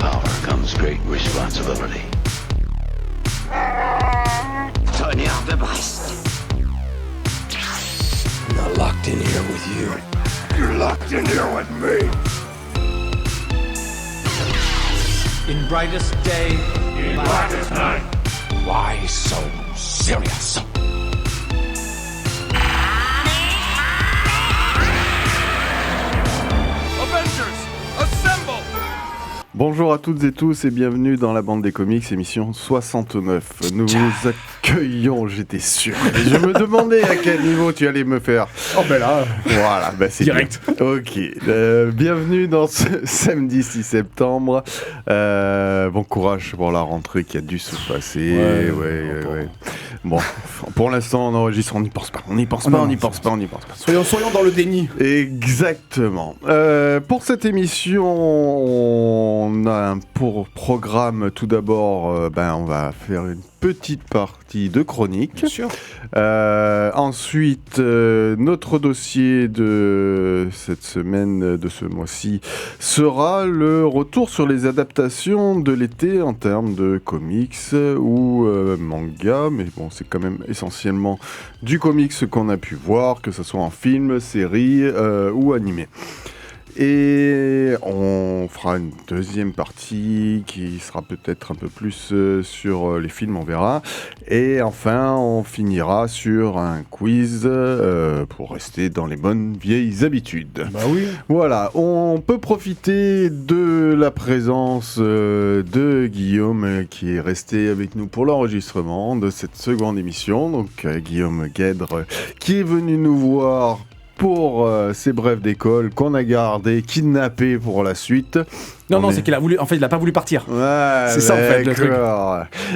power comes great responsibility. Tonnerre de Brest. I'm not locked in here with you. You're locked in here with me. In brightest day, In blackest night. Why so serious? Avengers, assemble! Bonjour à toutes et tous et bienvenue dans la bande des comics, émission 69. Nous vous accueillons, j'étais sûr. Et je me demandais à quel niveau tu allais me faire. Oh ben là, Voilà, bah c'est direct. bien. Ok, bienvenue dans ce samedi 6 septembre. Bon courage pour la rentrée qui a dû se passer. Ouais. Bon, pour l'instant on enregistre, on n'y pense pas. On n'y pense pas. Soyons dans le déni. Exactement. Pour cette émission, on a un programme. Tout d'abord, on va faire une petite partie de chronique. Bien sûr. Ensuite, notre dossier de cette semaine, de ce mois-ci, sera le retour sur les adaptations de l'été en termes de comics ou manga. Mais bon, c'est quand même essentiellement du comics qu'on a pu voir, que ce soit en film, série ou animé. Et on fera une deuxième partie qui sera peut-être un peu plus sur les films, on verra. Et enfin, on finira sur un quiz pour rester dans les bonnes vieilles habitudes. Bah oui. Voilà, on peut profiter de la présence de Guillaume qui est resté avec nous pour l'enregistrement de cette seconde émission. Donc Guillaume Guèdre qui est venu nous voir pour ses brèves d'école qu'on a gardé, kidnappé pour la suite. Non, c'est qu'il a voulu. En fait, il a pas voulu partir. Ouais, c'est ça en fait le truc.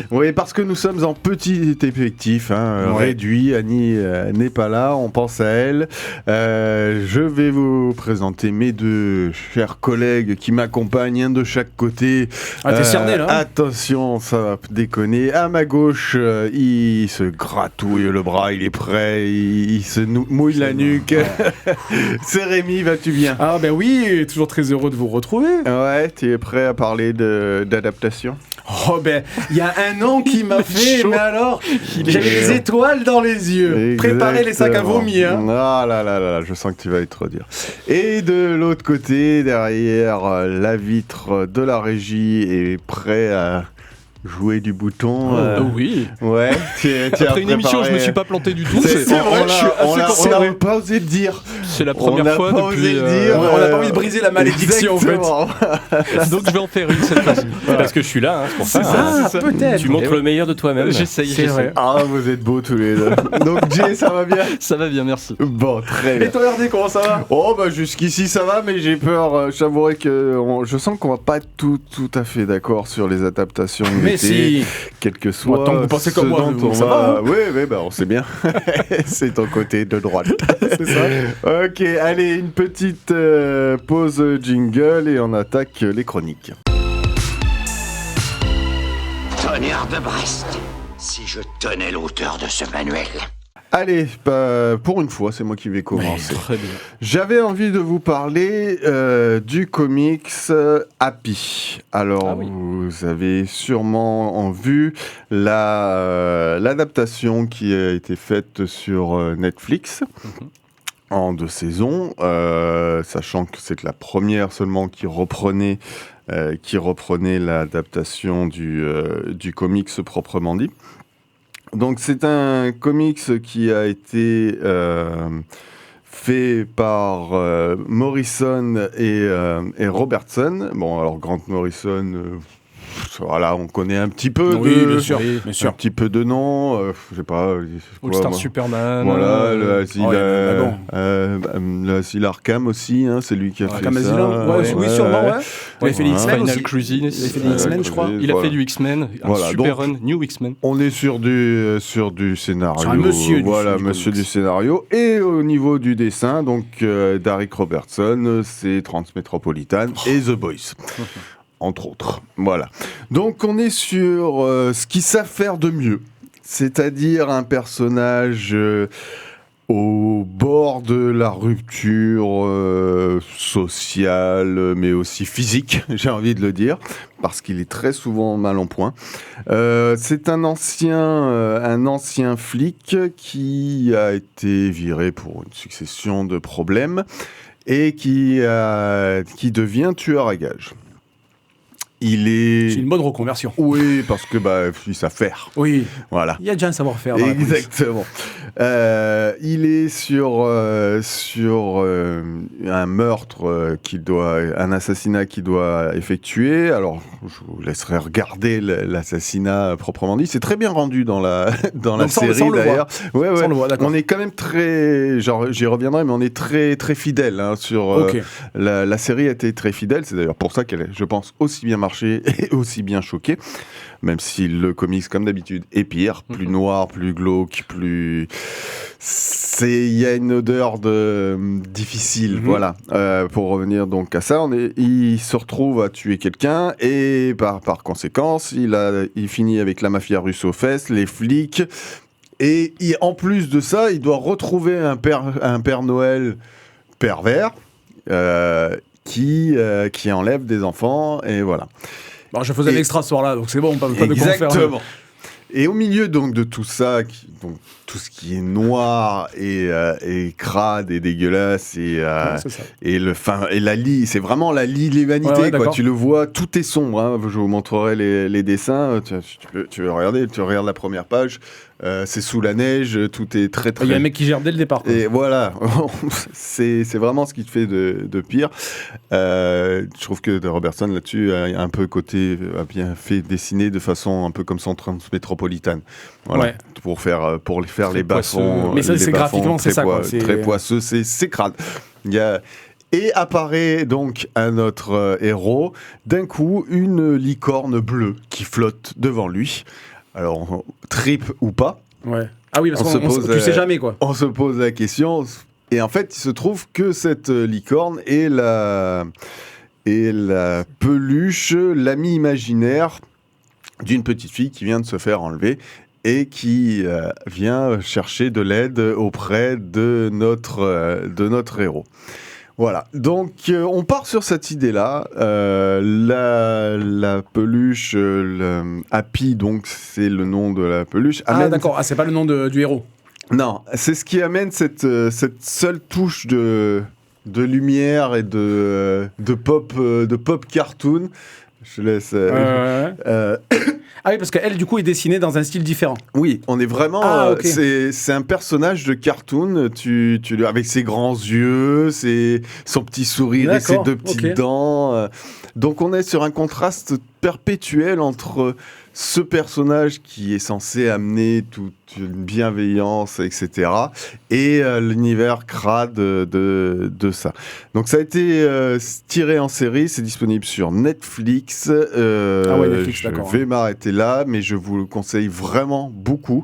Oui, parce que nous sommes en petit effectif, réduit. Annie n'est pas là, on pense à elle. Je vais vous présenter mes deux chers collègues qui m'accompagnent, un de chaque côté. Ah, t'es cerné là. Attention, ça va déconner. À ma gauche, il se gratouille le bras, il est prêt, il se mouille la nuque. C'est Rémi, vas-tu bien? Ah ben oui, toujours très heureux de vous retrouver. Ouais, tu es prêt à parler d'adaptation? Oh ben, il y a un an qui m'a fait, mais alors, j'avais des étoiles dans les yeux. Exactement. Préparez les sacs à vomi, hein. Ah là, je sens que tu vas être dur. Et de l'autre côté, derrière la vitre de la régie, est prêt à jouer du bouton. Oui. Ouais. Après une émission, je me suis pas planté du tout. C'est vrai, on n'a pas osé le dire. C'est la première fois depuis. On n'a pas envie de briser la malédiction en fait. Donc je vais en faire une cette fois-ci. Parce que je suis là, hein, c'est pour ça. Ah, peut-être. Tu montres le meilleur de toi-même. J'essaye. Ah, vous êtes beaux tous les deux. Donc Jay, ça va bien? Ça va bien, merci. Bon, très bien. Et toi RD, comment ça va? Oh bah jusqu'ici ça va, mais j'ai peur, j'avouerai que je sens qu'on va pas être tout à fait d'accord sur les adaptations de mais l'été, si. quel que soit Tant que vous pensez comme moi, on ça va... va, hein. Oui, bah on sait bien. C'est ton côté de droite. C'est ça. Ok, allez, une petite pause jingle et on attaque les chroniques. Tonnerre de Brest. Si je tenais l'auteur de ce manuel. Allez, pour une fois, c'est moi qui vais commencer. Très bien. J'avais envie de vous parler du comics Happy. Alors, vous avez sûrement vu l'adaptation qui a été faite sur Netflix en 2 saisons, sachant que c'est la première seulement qui reprenait l'adaptation du comics proprement dit. Donc c'est un comics qui a été fait par Morrison et Robertson. Bon, alors Grant Morrison, voilà, on connaît un petit peu bien sûr. un petit peu de nom, je sais pas. All-Star Superman. Voilà, l'asile Arkham aussi, hein, c'est lui qui a fait ça. Oui, sûrement, ouais. Il a fait les X-Men Final aussi. Crisis. Il a fait des X-Men, je crois. Il a fait du X-Men, un super run, New X-Men. On est sur du scénario. Sur un monsieur du scénario. Et au niveau du dessin, donc Darick Robertson, c'est Transmetropolitan et The Boys. Entre autres. Voilà. Donc on est sur ce qu'ils savent faire de mieux. C'est-à-dire un personnage au bord de la rupture sociale, mais aussi physique, j'ai envie de le dire, parce qu'il est très souvent mal en point. C'est un ancien flic qui a été viré pour une succession de problèmes et qui devient tueur à gages. C'est une bonne reconversion. Oui, parce que il sait faire. Oui. Voilà. Il y a déjà un savoir-faire. Dans la police. Exactement. Il est sur un meurtre un assassinat qu'il doit effectuer. Alors, je vous laisserai regarder l'assassinat proprement dit. C'est très bien rendu dans la série d'ailleurs. Ouais. On le voit, d'accord. On est quand même très, j'y reviendrai, mais on est très très fidèle sur la série a été très fidèle. C'est d'ailleurs pour ça qu'elle est, je pense, aussi bien marché et aussi bien choqué, même si le comics, comme d'habitude, est pire, plus noir, plus glauque, il y a une odeur difficile, voilà. Pour revenir donc à ça, il se retrouve à tuer quelqu'un et par conséquence, il finit avec la mafia russe aux fesses, les flics, et en plus de ça, il doit retrouver un Père Noël pervers, qui enlève des enfants, et voilà. Bon, je faisais un extra ce soir-là, donc c'est bon, pas de quoi faire. Exactement. Et au milieu donc de tout ça, donc tout ce qui est noir et crade et dégueulasse et c'est vraiment la lie de l'humanité, ouais, quoi. Tu le vois, tout est sombre. Hein. Je vous montrerai les dessins. Tu veux regarder. Tu regardes la première page. C'est sous la neige. Tout est très très. Il y a un mec qui gère dès le départ. Quoi. Et voilà, c'est vraiment ce qui te fait de pire. Je trouve que Robertson là-dessus a un peu a bien fait dessiner de façon un peu comme son transmétropolitane. Voilà, ouais. pour faire les bas-fonds. Mais ça, c'est graphiquement, c'est ça. Très poisseux, c'est crade. Et apparaît donc un autre héros. D'un coup, une licorne bleue qui flotte devant lui. Alors, trip ou pas. Ouais. Ah oui, parce que tu sais jamais, quoi. On se pose la question. Et en fait, il se trouve que cette licorne est la peluche, l'ami imaginaire d'une petite fille qui vient de se faire enlever et qui vient chercher de l'aide auprès de notre héros. Voilà, donc on part sur cette idée-là. La peluche, Happy, donc c'est le nom de la peluche. D'accord, c'est pas le nom du héros. Non, c'est ce qui amène cette seule touche de lumière et de pop cartoon. Je laisse. Ah oui, parce qu'elle, du coup, est dessinée dans un style différent. Oui, on est vraiment... okay. C'est un personnage de cartoon, avec ses grands yeux, son petit sourire et ses deux petites dents. Donc on est sur un contraste perpétuel entre ce personnage qui est censé amener toute une bienveillance, etc., et l'univers crade de ça. Donc ça a été tiré en série, c'est disponible sur Netflix. Netflix, je d'accord. vais m'arrêter là, mais je vous le conseille vraiment beaucoup.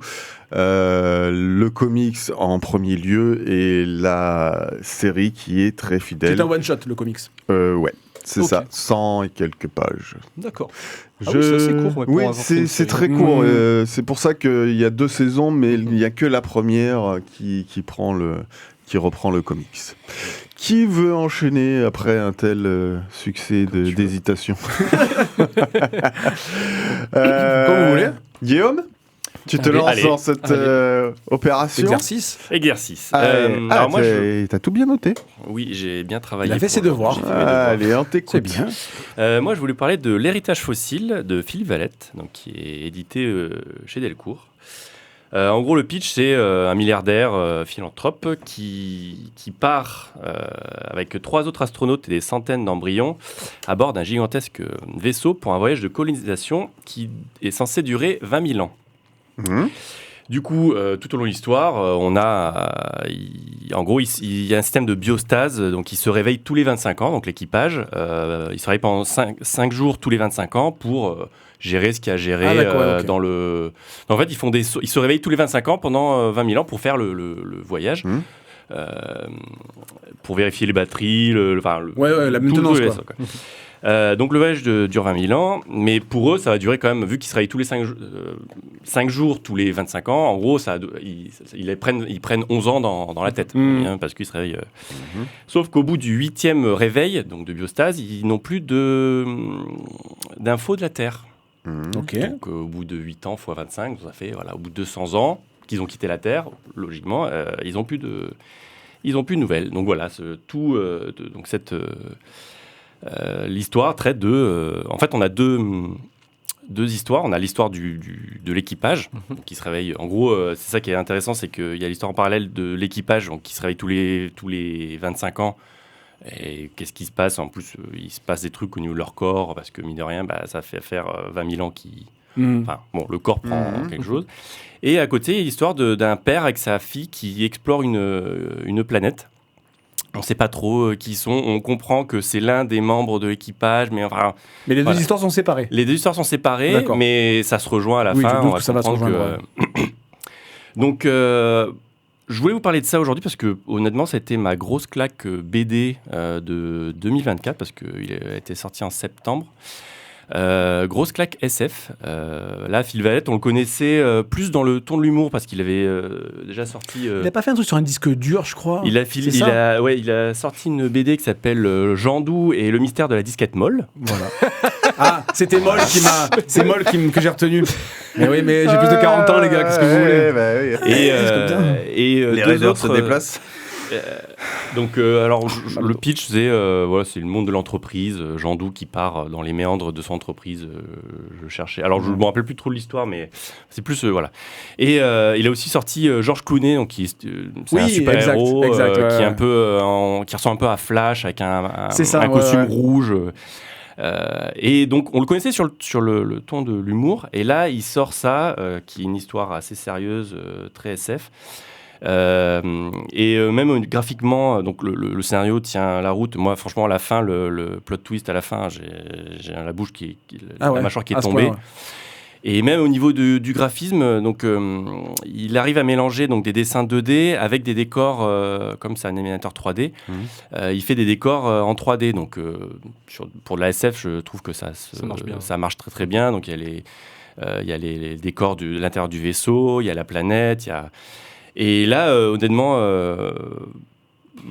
Le comics en premier lieu et la série qui est très fidèle. C'est un one-shot, le comics. Ouais. C'est ça, 100 et quelques pages. D'accord. Oui, c'est assez court. Ouais, oui, c'est très court. C'est pour ça qu'il y a 2 saisons, mais il n'y a que la première qui reprend le comics. Qui veut enchaîner après un tel succès d'hésitation? Comme vous voulez. Guillaume, tu te lances dans cette opération? Exercice. Alors moi, t'as tout bien noté. Oui, j'ai bien travaillé. Il a fait ses devoirs. Allez, on t'écoute. C'est bien. Moi, je voulais parler de L'héritage fossile de Philippe Valette, donc, qui est édité chez Delcourt. En gros, le pitch, c'est un milliardaire philanthrope qui part avec 3 autres astronautes et des centaines d'embryons à bord d'un gigantesque vaisseau pour un voyage de colonisation qui est censé durer 20 000 ans. Mmh. Du coup, tout au long de l'histoire, on a, en gros, il y a un système de biostase, donc il se réveille tous les 25 ans, donc l'équipage, il se réveille pendant 5 jours tous les 25 ans pour gérer ce qu'il y a à gérer dans le... En fait, ils se réveillent tous les 25 ans pendant 20 000 ans pour faire le voyage, pour vérifier les batteries, la maintenance, quoi. Donc le voyage dure 20 000 ans, mais pour eux, ça va durer quand même, vu qu'ils se réveillent tous les 5 jours, tous les 25 ans, en gros, ils prennent 11 ans dans la tête, parce qu'ils se réveillent. Sauf qu'au bout du 8e réveil, donc de biostase, ils n'ont plus d'infos de la Terre. Ok. Donc au bout de 8 ans fois 25, ça fait au bout de 200 ans qu'ils ont quitté la Terre, logiquement, ils n'ont plus de nouvelles. Donc voilà, donc cette l'histoire traite de... en fait, on a deux histoires. On a l'histoire de l'équipage qui se réveille. En gros, c'est ça qui est intéressant, c'est qu'il y a l'histoire en parallèle de l'équipage donc, qui se réveille tous les 25 ans. Et qu'est-ce qui se passe ? En plus, il se passe des trucs au niveau de leur corps, parce que, mine de rien, ça fait faire 20 000 ans qui... Enfin, bon, le corps prend quelque chose. Et à côté, il y a l'histoire d'un père avec sa fille qui explore une planète. On ne sait pas trop qui ils sont. On comprend que c'est l'un des membres de l'équipage, mais enfin... Mais les deux histoires sont séparées. Les deux histoires sont séparées, D'accord. mais ça se rejoint à la fin. Oui, ça va se rejoindre. Donc, je voulais vous parler de ça aujourd'hui parce que, honnêtement, ça a été ma grosse claque BD de 2024 parce qu'il a été sorti en septembre. Grosse claque SF. Là, Phil Valette, on le connaissait plus dans le ton de l'humour parce qu'il avait déjà sorti. Il n'a pas fait un truc sur un disque dur, je crois. Il a sorti une BD qui s'appelle Jandou et le mystère de la disquette molle. Voilà. Ah, c'était Moll c'est Moll que j'ai retenu. Mais oui, mais j'ai plus de 40 ans, les gars. Qu'est-ce que vous voulez ? Et les raiders se déplacent. Donc, alors, le pitch, c'est le monde de l'entreprise. Jandou qui part dans les méandres de son entreprise. Je cherchais. Alors, je ne me rappelle plus trop de l'histoire, mais c'est plus voilà. Et il a aussi sorti George Clooney, donc c'est un super héros qui est un peu, qui ressemble un peu à Flash avec un costume rouge. Et donc on le connaissait sur le ton de l'humour, et là il sort ça qui est une histoire assez sérieuse, très SF, et même graphiquement, donc le scénario tient la route. Moi franchement à la fin, le plot twist à la fin, j'ai la bouche la mâchoire qui est tombée. Et même au niveau du graphisme, donc, il arrive à mélanger donc, des dessins 2D avec des décors, comme c'est un animateur 3D. Il fait des décors en 3D. Donc, pour de la SF, je trouve que ça marche très très bien. Donc, il y a les décors de l'intérieur du vaisseau, il y a la planète. Et là, honnêtement...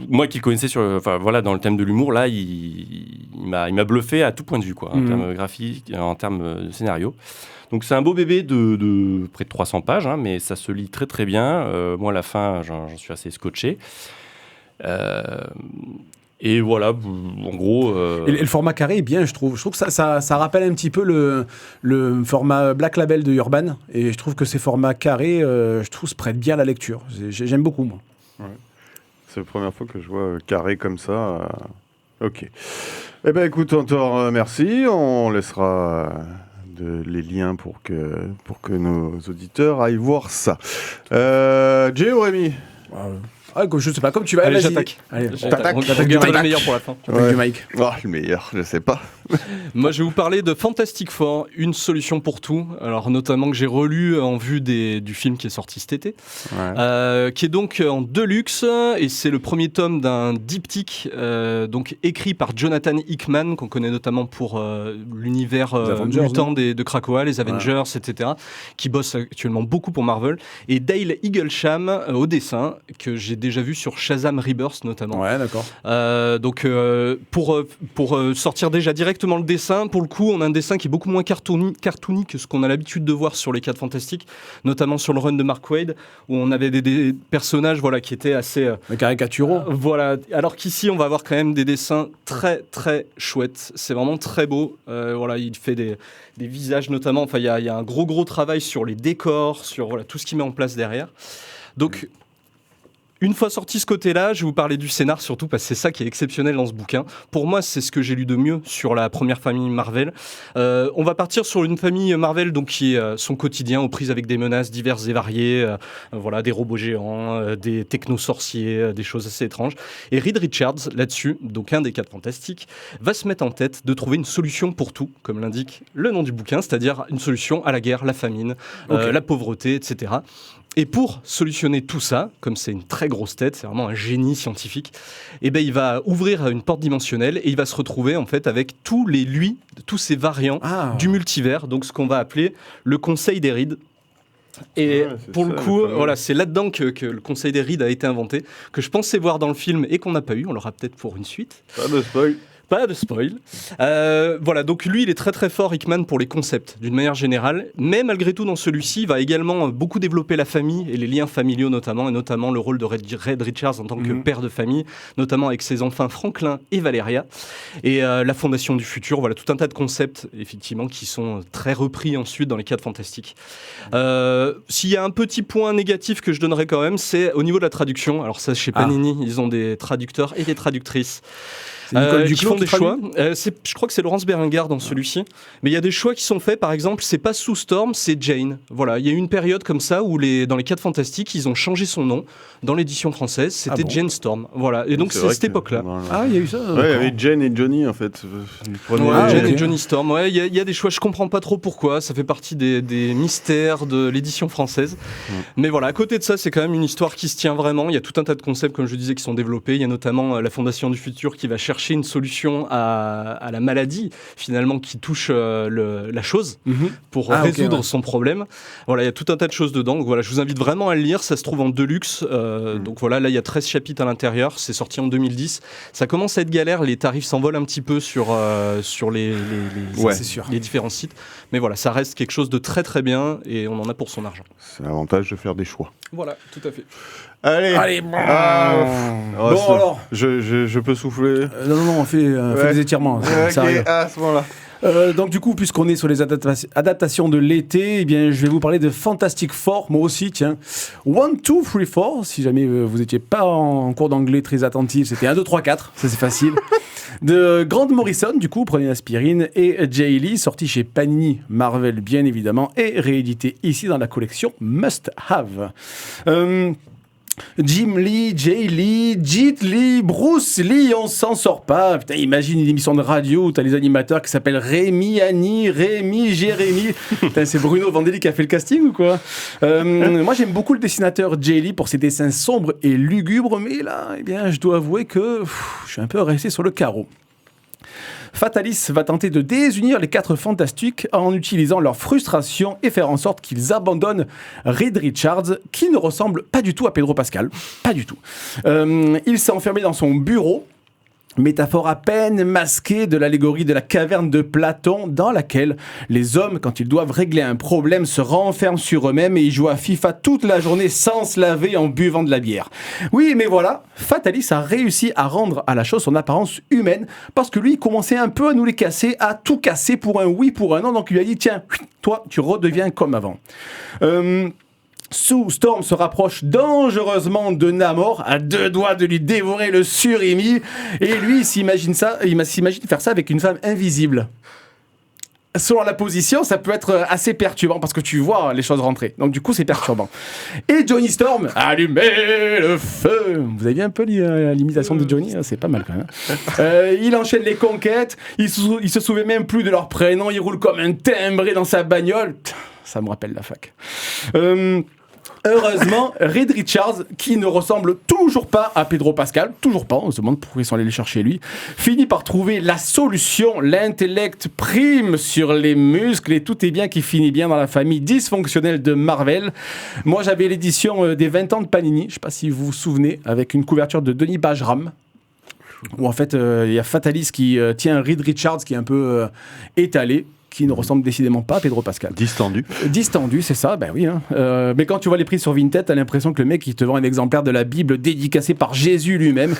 moi qui le connaissais dans le thème de l'humour, là, il m'a bluffé à tout point de vue, quoi, en termes graphiques, en termes de scénario. Donc c'est un beau bébé de près de 300 pages, mais ça se lit très très bien. Moi, à la fin, j'en suis assez scotché. Et voilà, en gros... Et le format carré est bien, je trouve. Je trouve que ça rappelle un petit peu le format Black Label de Urban. Et je trouve que ces formats carrés, je trouve, se prêtent bien à la lecture. J'aime beaucoup, moi. Ouais. C'est la première fois que je vois carré comme ça. Ok. Eh bien, écoute, Antor, merci. On laissera les liens pour que nos auditeurs aillent voir ça. Jay ou Rémi ? Je sais pas, comme tu vas. Allez, vas-y. j'attaque. Allez, Le meilleur pour la fin. du Mike. Le meilleur, je sais pas. Moi, je vais vous parler de Fantastic Four, une solution pour tout. Alors, notamment que j'ai relu en vue du film qui est sorti cet été, qui est donc en deluxe, et c'est le premier tome d'un diptyque, donc écrit par Jonathan Hickman, qu'on connaît notamment pour l'univers mutant de Krakoa, les Avengers, etc., qui bosse actuellement beaucoup pour Marvel, et Dale Eaglesham au dessin, que j'ai déjà vu sur Shazam Rebirth notamment. Ouais, d'accord. Donc pour sortir déjà directement le dessin, pour le coup, on a un dessin qui est beaucoup moins cartoony que ce qu'on a l'habitude de voir sur les 4 Fantastiques, notamment sur le run de Mark Waid, où on avait des personnages qui étaient assez caricaturaux. Voilà. Alors qu'ici, on va avoir quand même des dessins très très chouettes. C'est vraiment très beau. Il fait des visages notamment. Enfin, il y a un gros travail sur les décors, sur tout ce qu'il met en place derrière. Donc une fois sorti ce côté-là, je vais vous parler du scénar surtout parce que c'est ça qui est exceptionnel dans ce bouquin. Pour moi, c'est ce que j'ai lu de mieux sur la première famille Marvel. On va partir sur une famille Marvel donc qui est son quotidien aux prises avec des menaces diverses et variées, des robots géants, des techno-sorciers, des choses assez étranges. Et Reed Richards, là-dessus, donc un des 4 Fantastiques, va se mettre en tête de trouver une solution pour tout, comme l'indique le nom du bouquin, c'est-à-dire une solution à la guerre, la famine, la pauvreté, etc. Et pour solutionner tout ça, comme c'est une très grosse tête, c'est vraiment un génie scientifique, eh ben, il va ouvrir une porte dimensionnelle et il va se retrouver en fait avec tous ces variants du multivers, donc ce qu'on va appeler le Conseil des Rides. Et pour le coup, voilà, c'est là-dedans que le Conseil des Rides a été inventé, que je pensais voir dans le film et qu'on n'a pas eu. On l'aura peut-être pour une suite. Pas de spoil. Voilà, donc lui, il est très très fort, Hickman, pour les concepts, d'une manière générale. Mais malgré tout, dans celui-ci, il va également beaucoup développer la famille et les liens familiaux notamment, et notamment le rôle de Reed Richards en tant que père de famille, notamment avec ses enfants Franklin et Valeria. Et la Fondation du Futur, voilà, tout un tas de concepts, effectivement, qui sont très repris ensuite dans les 4 Fantastiques. S'il y a un petit point négatif que je donnerais quand même, c'est au niveau de la traduction. Alors ça, chez Panini, ils ont des traducteurs et des traductrices. Qui font des choix. Je crois que c'est Laurence Berenguer dans celui-ci. Mais il y a des choix qui sont faits, par exemple, c'est pas Sue Storm, c'est Jane. Voilà, il y a eu une période comme ça où dans les 4 Fantastiques, ils ont changé son nom. Dans l'édition française, c'était Jane Storm. Voilà, et donc c'est cette époque-là. Ah, il y a eu ça. Ouais, il y avait Jane et Johnny en fait. Jane et Johnny Storm. Ouais, il y a des choix, je comprends pas trop pourquoi. Ça fait partie des mystères de l'édition française. Mais voilà, à côté de ça, c'est quand même une histoire qui se tient vraiment. Il y a tout un tas de concepts, comme je disais, qui sont développés. Il y a notamment la Fondation du Futur qui va chercher une solution à la maladie finalement qui touche la chose pour résoudre son problème. Voilà, il y a tout un tas de choses dedans. Donc voilà, je vous invite vraiment à le lire. Ça se trouve en deluxe. Donc voilà, là il y a 13 chapitres à l'intérieur. C'est sorti en 2010. Ça commence à être galère. Les tarifs s'envolent un petit peu sur les différents sites. Mais voilà, ça reste quelque chose de très très bien et on en a pour son argent. C'est l'avantage de faire des choix. Voilà, tout à fait. Allez, bon alors. Je peux souffler. Non, on fait des étirements. Ça arrive. À ce moment-là. Donc du coup, puisqu'on est sur les adaptations de l'été, eh bien, je vais vous parler de Fantastic Four, moi aussi, tiens. 1, 2, 3, 4, si jamais vous n'étiez pas en cours d'anglais très attentif, c'était 1, 2, 3, 4, ça c'est facile. De Grant Morrison, du coup, prenez l'aspirine, et Jay Lee, sorti chez Panini Marvel, bien évidemment, et réédité ici dans la collection Must Have. Jim Lee, Jay Lee, Jet Lee, Bruce Lee, on s'en sort pas. Putain, imagine une émission de radio où t'as les animateurs qui s'appellent Rémi, Annie, Rémi, Jérémy. Putain, c'est Bruno Vandelli qui a fait le casting ou quoi? Moi, j'aime beaucoup le dessinateur Jay Lee pour ses dessins sombres et lugubres, mais là, eh bien, je dois avouer que je suis un peu resté sur le carreau. Fatalis va tenter de désunir les 4 Fantastiques en utilisant leur frustration et faire en sorte qu'ils abandonnent Reed Richards, qui ne ressemble pas du tout à Pedro Pascal. Pas du tout. Il s'est enfermé dans son bureau, métaphore à peine masquée de l'allégorie de la caverne de Platon, dans laquelle les hommes, quand ils doivent régler un problème, se renferment sur eux-mêmes et ils jouent à FIFA toute la journée sans se laver en buvant de la bière. Oui, mais voilà, Fatalis a réussi à rendre à la chose son apparence humaine, parce que lui, il commençait un peu à nous les casser, à tout casser pour un oui, pour un non, donc il lui a dit, tiens, toi, tu redeviens comme avant. Sue Storm se rapproche dangereusement de Namor, à 2 doigts de lui dévorer le surimi, et lui il s'imagine faire ça avec une femme invisible. Selon la position, ça peut être assez perturbant parce que tu vois les choses rentrer. Donc du coup, c'est perturbant. Et Johnny Storm, allumez le feu. Vous avez vu un peu l'imitation de Johnny, c'est pas mal quand même. Il enchaîne les conquêtes. Il se souvient même plus de leur prénom. Il roule comme un timbré dans sa bagnole. Ça me rappelle la fac. Heureusement, Reed Richards, qui ne ressemble toujours pas à Pedro Pascal, toujours pas, on se demande pourquoi ils sont allés les chercher lui, finit par trouver la solution. L'intellect prime sur les muscles et tout est bien qui finit bien dans la famille dysfonctionnelle de Marvel. Moi, j'avais l'édition des 20 ans de Panini, je sais pas si vous vous souvenez, avec une couverture de Denis Bajram, où en fait, il y a Fatalis qui tient Reed Richards qui est un peu étalé, qui ne ressemble décidément pas à Pedro Pascal. Distendu, c'est ça, ben oui. Hein. Mais quand tu vois les prix sur Vinted, t'as l'impression que le mec, il te vend un exemplaire de la Bible dédicacée par Jésus lui-même.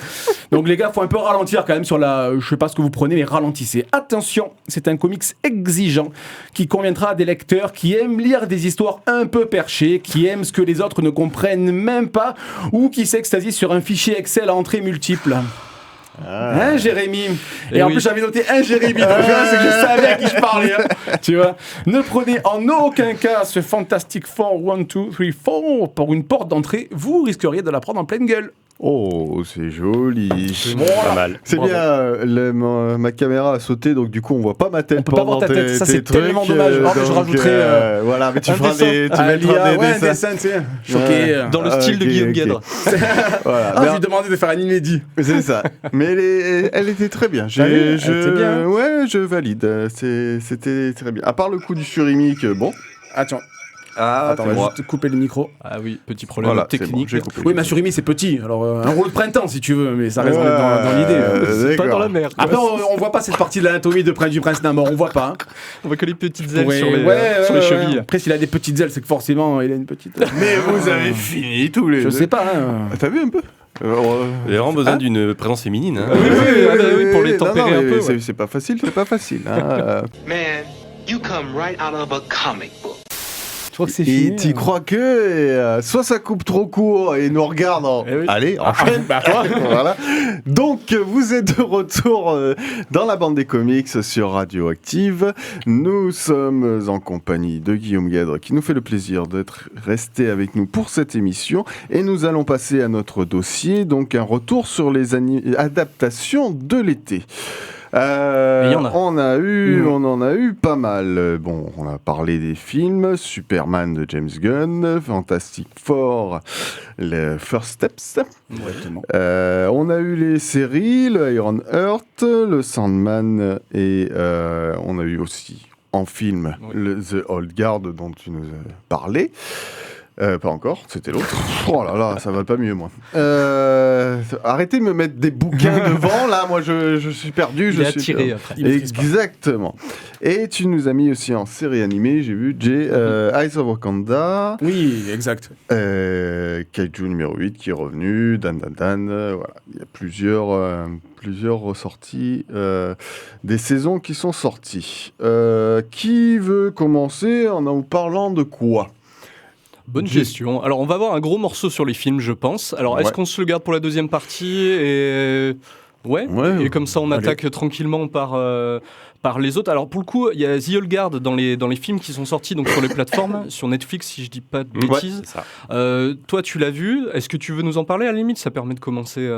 Donc les gars, faut un peu ralentir quand même sur la... Je sais pas ce que vous prenez, mais ralentissez. Attention, c'est un comics exigeant qui conviendra à des lecteurs qui aiment lire des histoires un peu perchées, qui aiment ce que les autres ne comprennent même pas, ou qui s'extasient sur un fichier Excel à entrées multiples. Hein, Jérémy? Et en plus, j'avais noté un Jérémy, donc c'est que je savais à qui je parlais. Hein. Tu vois? Ne prenez en aucun cas ce Fantastic Four 1, 2, 3, 4 pour une porte d'entrée, vous risqueriez de la prendre en pleine gueule. Oh, c'est joli. Pas mal. C'est Bravo. bien, ma caméra a sauté, donc du coup on voit pas ma tête. On peut pas voir ta pendant tête, ça, tes c'est trucs, tellement dommage. Oh, mais je rajouterai, voilà, mais tu un feras dessin. des, tu Ah, mettras l'IA, des un dessins. dessin, tu sais, choqué. Dans le style de ok, Guillaume ok. Guèdre. Voilà. Ah, Mais je lui ai demandé de faire un inédit. c'est ça. Mais elle était très bien. T'as vu, elle était bien. Ouais, je valide. C'était très bien. À part le coup du surimique, bon. Attends, Ah, on va juste couper le micro. Ah oui, petit problème Voilà, c'est bon, technique. j'ai coupé. Oui, ma surimi, c'est petit. Alors, un rouleau de printemps, si tu veux, mais ça reste dans Ouais, l'idée. C'est pas d'accord. dans la mer. quoi. Après, on voit pas cette partie de l'anatomie du prince d'un mort, on voit pas. Hein. On voit que les petites ailes Ouais, sur les, ouais, sur les ouais, chevilles. Après, s'il a des petites ailes, c'est que forcément, il a une petite. Mais vous avez fini tous les Je deux. sais pas. Hein. T'as vu un peu Vous avez vraiment besoin d'une présence féminine. Hein. Oui, pour les non, tempérer non, un mais peu, c'est ouais. c'est pas facile, c'est pas facile. Hein. Man, you come right out of a comic book. Je crois que c'est Et fini. t'y crois que soit ça coupe trop court et nous regarde en... Eh oui. Allez, enchaîne. Bah, toi. Voilà. Donc vous êtes de retour dans la bande des comics sur Radioactive. Nous sommes en compagnie de Guillaume Guèdre qui nous fait le plaisir d'être resté avec nous pour cette émission et nous allons passer à notre dossier, donc un retour sur les adaptations de l'été. Il y en a. On en a eu pas mal. Bon, on a parlé des films, Superman de James Gunn, Fantastic Four, les First Steps. On a eu les séries, le Iron Heart, le Sandman et on a eu aussi en film The Old Guard dont tu nous as parlé. Pas encore, c'était l'autre. Oh là là, ça va pas mieux, moi. Arrêtez de me mettre des bouquins devant, là, moi je suis perdu. Il je est suis attiré perdu. après. Exactement. Et tu nous as mis aussi en série animée, j'ai vu, Eyes of Wakanda, Oui, exact. Kaiju numéro 8 qui est revenu, Dan, voilà. Il y a plusieurs ressorties des saisons qui sont sorties. Qui veut commencer en nous parlant de quoi ? Bonne question. Alors, on va avoir un gros morceau sur les films, je pense. Alors, est-ce Ouais. qu'on se le garde pour la deuxième partie et... Ouais. Ouais. Et comme ça, on Allez. attaque tranquillement par les autres. Alors, pour le coup, il y a The Old Guard dans les films qui sont sortis donc, sur les plateformes, sur Netflix, si je dis pas de bêtises. C'est ça. Toi, tu l'as vu. Est-ce que tu veux nous en parler à la limite ? Ça permet de commencer.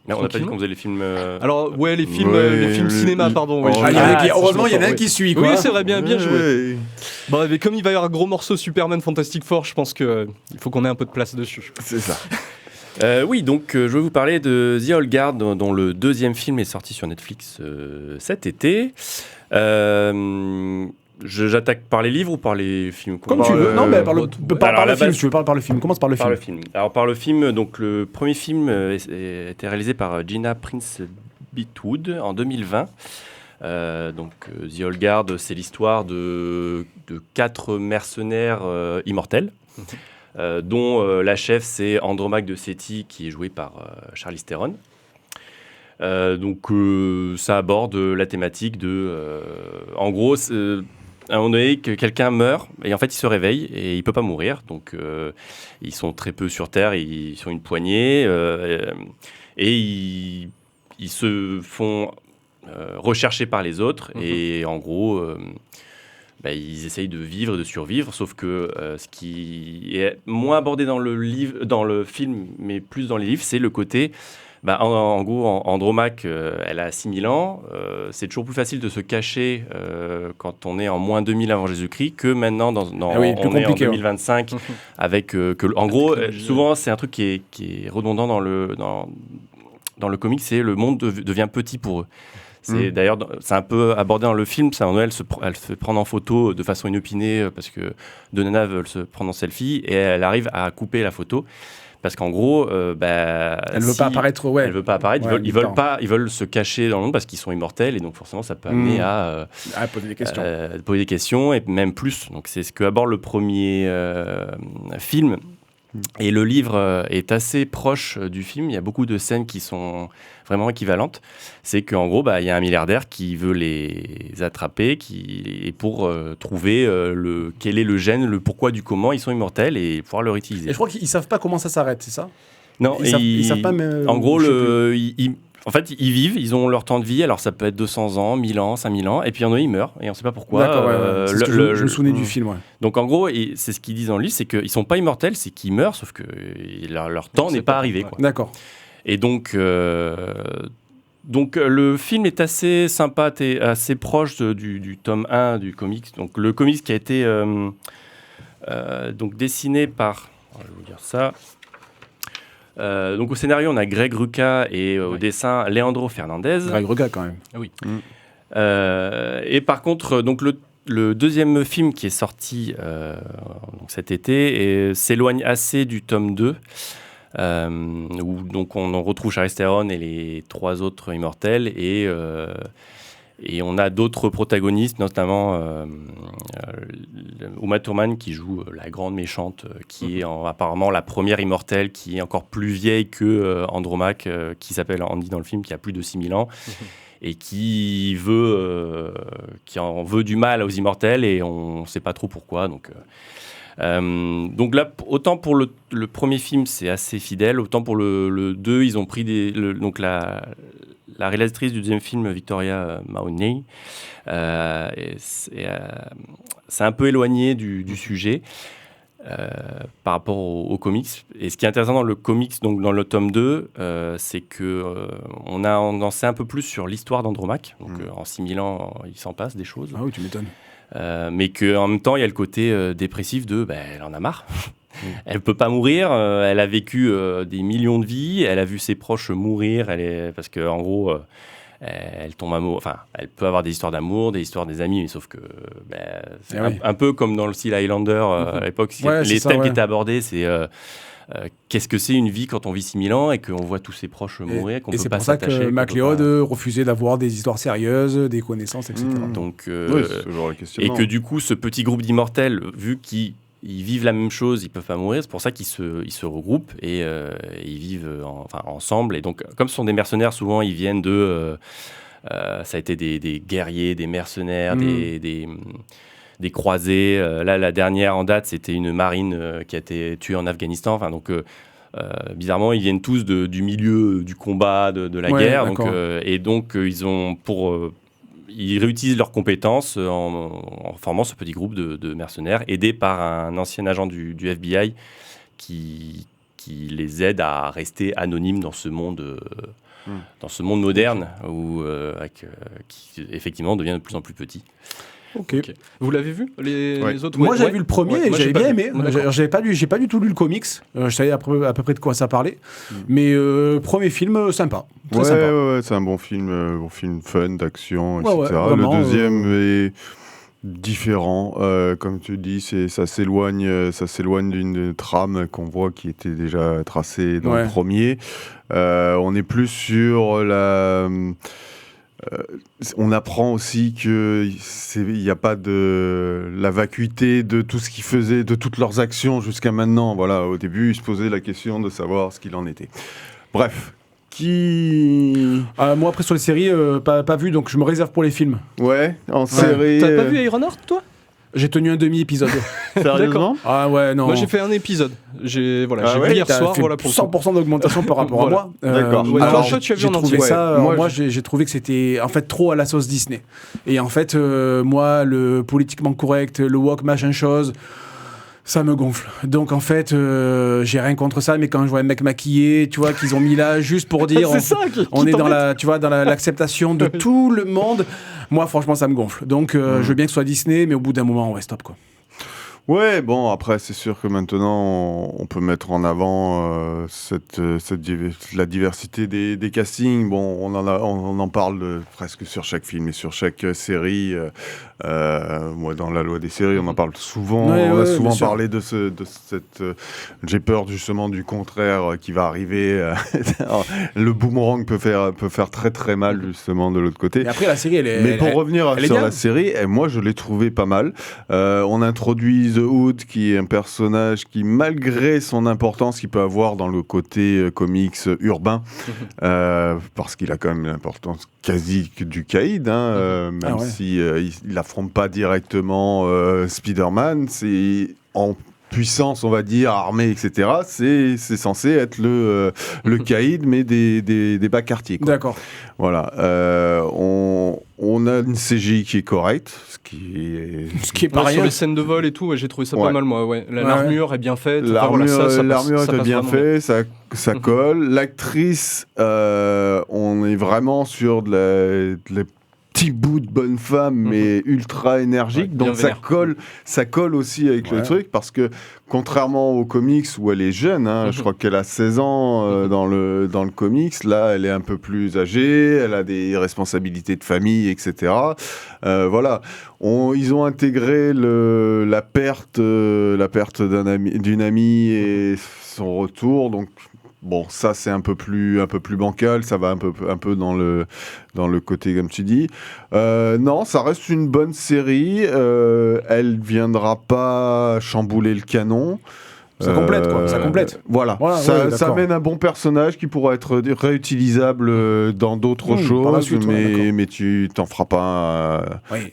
Mais on n'a pas dit tranquillement. qu'on faisait les films. Alors, ouais, les films Ouais, cinéma, pardon. ouais. Oh, Ah, il y en a qui- Ah, heureusement, il y en a un oui. qui suit. Quoi. Oui, c'est vrai, bien joué. Ouais. Bon, mais comme il va y avoir un gros morceau Superman Fantastic Four, je pense qu'il faut qu'on ait un peu de place dessus. C'est ça. Oui, donc je vais vous parler de The Old Guard, dont le deuxième film est sorti sur Netflix cet été. J'attaque par les livres ou par les films Comme tu veux. Non, mais par le alors, à la film, base- si tu veux. Parle par le film. Commence par le Par film. le film. Alors par le film, donc le premier film a été réalisé par Gina Prince Bythewood en 2020. The Old Guard, c'est l'histoire de 4 mercenaires immortels, dont la chef c'est Andromaque de Séti qui est joué par Charlize Theron. Ça aborde la thématique de, en gros, à un moment donné, que quelqu'un meurt et en fait il se réveille et il peut pas mourir. Donc ils sont très peu sur Terre, ils sont une poignée et ils se font rechercher par les autres et en gros ils essayent de vivre et de survivre. Sauf que ce qui est moins abordé dans le film, mais plus dans les livres, c'est le côté. En gros, Andromaque, elle a 6000 ans. C'est toujours plus facile de se cacher quand on est en moins 2000 avant Jésus-Christ que maintenant, plus on est en compliqué, 2025. Avec, en gros, souvent, c'est un truc qui est redondant dans le comic, c'est le monde devient petit pour eux. D'ailleurs, c'est un peu abordé dans le film. Elle se fait prendre en photo de façon inopinée parce que deux nanas veulent se prendre en selfie et elle arrive à couper la photo. Parce qu'en gros, Elle veut pas apparaître, ouais. Elle veut pas apparaître. Ouais, Ils veulent se cacher dans le monde parce qu'ils sont immortels et donc forcément ça peut amener à poser des questions. poser des questions et même plus. Donc c'est ce que aborde le premier film. Et le livre est assez proche du film. Il y a beaucoup de scènes qui sont vraiment équivalentes. C'est qu'en gros, il y a un milliardaire qui veut les attraper et pour trouver quel est le gène, le pourquoi du comment ils sont immortels et pouvoir le réutiliser. Et je crois qu'ils savent pas comment ça s'arrête, c'est ça ? Non, Ils savent pas, mais... En gros, je sais plus. en fait, ils vivent, ils ont leur temps de vie. Alors, ça peut être 200 ans, 1000 ans, 5000 ans. Et puis, il y en a, ils meurent. Et on ne sait pas pourquoi. D'accord, ouais. C'est ce que je me souvenais du film, ouais. Donc, en gros, c'est ce qu'ils disent dans le livre, c'est qu'ils ne sont pas immortels, c'est qu'ils meurent, sauf que leur temps n'est pas arrivé. Quoi. D'accord. Et donc le film est assez sympa, assez proche du tome 1 du comics. Donc le comics qui a été donc dessiné par, je vais vous dire ça. Donc au scénario, on a Greg Rucka et au dessin Leandro Fernandez. Greg Rucka quand même. Oui. Et par contre, donc le deuxième film qui est sorti donc cet été s'éloigne assez du tome 2. Où donc on retrouve Charlize Theron et les 3 autres immortels et on a d'autres protagonistes, notamment Uma Thurman qui joue la grande méchante, qui est apparemment la première immortelle, qui est encore plus vieille que Andromaque, qui s'appelle Andy dans le film, qui a plus de 6000 ans. Et qui en veut du mal aux immortels et on ne sait pas trop pourquoi. Donc là, autant pour le premier film, c'est assez fidèle, autant pour le 2, ils ont pris donc la réalisatrice du deuxième film, Victoria Mahoney, c'est un peu éloigné du sujet. Par rapport aux comics. Et ce qui est intéressant dans le comics, donc dans le tome 2, c'est qu'on en sait un peu plus sur l'histoire d'Andromaque. Donc en 6000 ans, il s'en passe des choses. Ah oui, tu m'étonnes. Mais qu'en même temps, il y a le côté dépressif elle en a marre. Elle peut pas mourir, elle a vécu des millions de vies, elle a vu ses proches mourir, parce qu'en gros... elle tombe amoureuse, enfin, elle peut avoir des histoires d'amour, des histoires des amis, mais sauf que c'est un peu comme dans le style Highlander à l'époque. Les thèmes qui étaient abordés, c'est qu'est-ce que c'est une vie quand on vit 6000 ans et qu'on voit tous ses proches mourir, qu'on peut pas s'attacher. Et c'est pour ça que MacLeod refusait d'avoir des histoires sérieuses, des connaissances, etc. Donc, c'est toujours le questionnement. Et que du coup, ce petit groupe d'immortels, vu qu'ils vivent la même chose, ils peuvent pas mourir, c'est pour ça qu'ils se regroupent et ils vivent ensemble. Et donc, comme ce sont des mercenaires, souvent ils viennent ça a été des guerriers, des mercenaires, des croisés. Là, la dernière en date, c'était une marine qui a été tuée en Afghanistan. Enfin, donc, bizarrement, ils viennent tous du milieu du combat, de la guerre. Donc, et donc, ils réutilisent leurs compétences en formant ce petit groupe de mercenaires, aidés par un ancien agent du FBI qui les aide à rester anonymes dans ce monde moderne qui effectivement devient de plus en plus petit. Ok. Vous l'avez vu les autres? Moi j'avais vu le premier et j'avais bien aimé. J'ai pas du tout lu le comics. Je savais à peu près de quoi ça parlait. Mais premier film sympa. Très sympa. Ouais, c'est un bon film fun, d'action, etc. Vraiment, le deuxième est différent, comme tu dis, ça s'éloigne d'une trame qu'on voit qui était déjà tracée dans le premier. On est plus sur on apprend aussi qu'il n'y a pas de la vacuité de tout ce qu'ils faisaient, de toutes leurs actions jusqu'à maintenant. Voilà, au début, ils se posaient la question de savoir ce qu'il en était. Bref. Moi, après, sur les séries, pas vu, donc je me réserve pour les films. Ouais, en série... T'as pas vu Ironheart, toi? J'ai tenu un demi-épisode. Sérieusement? Ah ouais, non. Moi, j'ai fait un épisode. J'ai vu hier soir. Fait 100% d'augmentation par rapport à moi. D'accord. Alors, toi, tu as vu en entier. Moi, j'ai trouvé que c'était en fait trop à la sauce Disney. Et en fait, moi, le politiquement correct, le woke, machin chose... Ça me gonfle. Donc en fait, j'ai rien contre ça, mais quand je vois un mec maquillé, tu vois, qu'ils ont mis là juste pour dire, on est dans l'acceptation de tout le monde. Moi, franchement, ça me gonfle. Donc je veux bien que ce soit Disney, mais au bout d'un moment, ouais, stop quoi. Ouais, bon, après, c'est sûr que maintenant, on peut mettre en avant la diversité des castings. Bon, on en parle presque sur chaque film et sur chaque série. Moi, dans la loi des séries, on en parle souvent. On a souvent parlé de cette... j'ai peur, justement, du contraire qui va arriver. Le boomerang peut faire très, très mal, justement, de l'autre côté. Et après, la série, Mais pour revenir sur la série, moi, je l'ai trouvé pas mal. On introduit The Hood, qui est un personnage qui, malgré son importance qu'il peut avoir dans le côté comics urbain, parce qu'il a quand même l'importance quasi du caïd, même si il n'affronte pas directement Spider-Man, c'est en puissance, on va dire, armée, etc. C'est censé être le caïd, mais des bas quartiers. Quoi. D'accord. Voilà. On a une CGI qui est correcte, ce qui est pas Sur rien. les scènes de vol et tout, j'ai trouvé ça Ouais. pas mal, moi. L'armure est bien faite. Enfin, L'armure, voilà, ça l'armure passe était bien vraiment faite, ça colle. L'actrice, on est vraiment sur de la petit bout de bonne femme, mais ultra énergique. Ouais, bien donc ça vénère. colle aussi avec le truc, parce que contrairement aux comics où elle est jeune, je crois qu'elle a 16 ans dans le comics, là elle est un peu plus âgée, elle a des responsabilités de famille, etc. Voilà, ils ont intégré la perte d'une amie et son retour, donc bon, ça c'est un peu plus bancal, ça va un peu dans le côté comme tu dis. Non, ça reste une bonne série. Elle viendra pas chambouler le canon. Ça complète, quoi. Ça complète. Voilà. Ça amène un bon personnage qui pourra être réutilisable dans d'autres par la choses, suite, ouais, mais tu t'en feras pas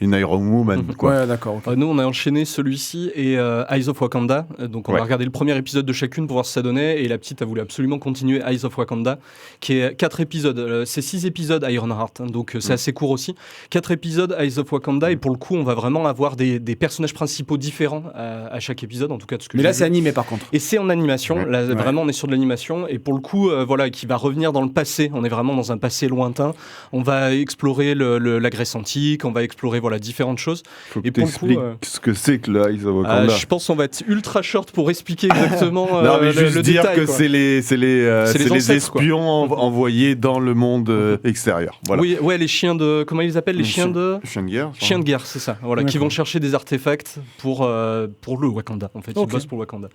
une Iron Woman, quoi. Ouais, d'accord. ok. Nous, on a enchaîné celui-ci et Eyes of Wakanda. Donc, on a regardé le premier épisode de chacune pour voir ce que ça donnait. Et la petite a voulu absolument continuer Eyes of Wakanda, qui est 4 épisodes. C'est 6 épisodes Ironheart, donc c'est assez court aussi. 4 épisodes Eyes of Wakanda. Et pour le coup, on va vraiment avoir des personnages principaux différents à chaque épisode, en tout cas de ce que Mais j'ai là, vu. c'est animé par contre. Et c'est en animation, là vraiment on est sur de l'animation, et pour le coup, voilà, qui va revenir dans le passé, on est vraiment dans un passé lointain, on va explorer la Grèce antique, on va explorer voilà, différentes choses. Faut que Et pour le coup, t'expliques ce que c'est que le Eyes of Wakanda. je pense qu'on va être ultra short pour expliquer exactement Non, mais juste le dire détail, que quoi. c'est les ancêtres, quoi. espions envoyés dans le monde extérieur. Voilà. Oui, ouais, les chiens de... Comment ils les appellent? Les chiens de... Chien de guerre. Chiens de guerre, c'est ça. Voilà, qui vont chercher des artefacts pour le Wakanda. En fait, ils Ok. bossent pour le Wakanda.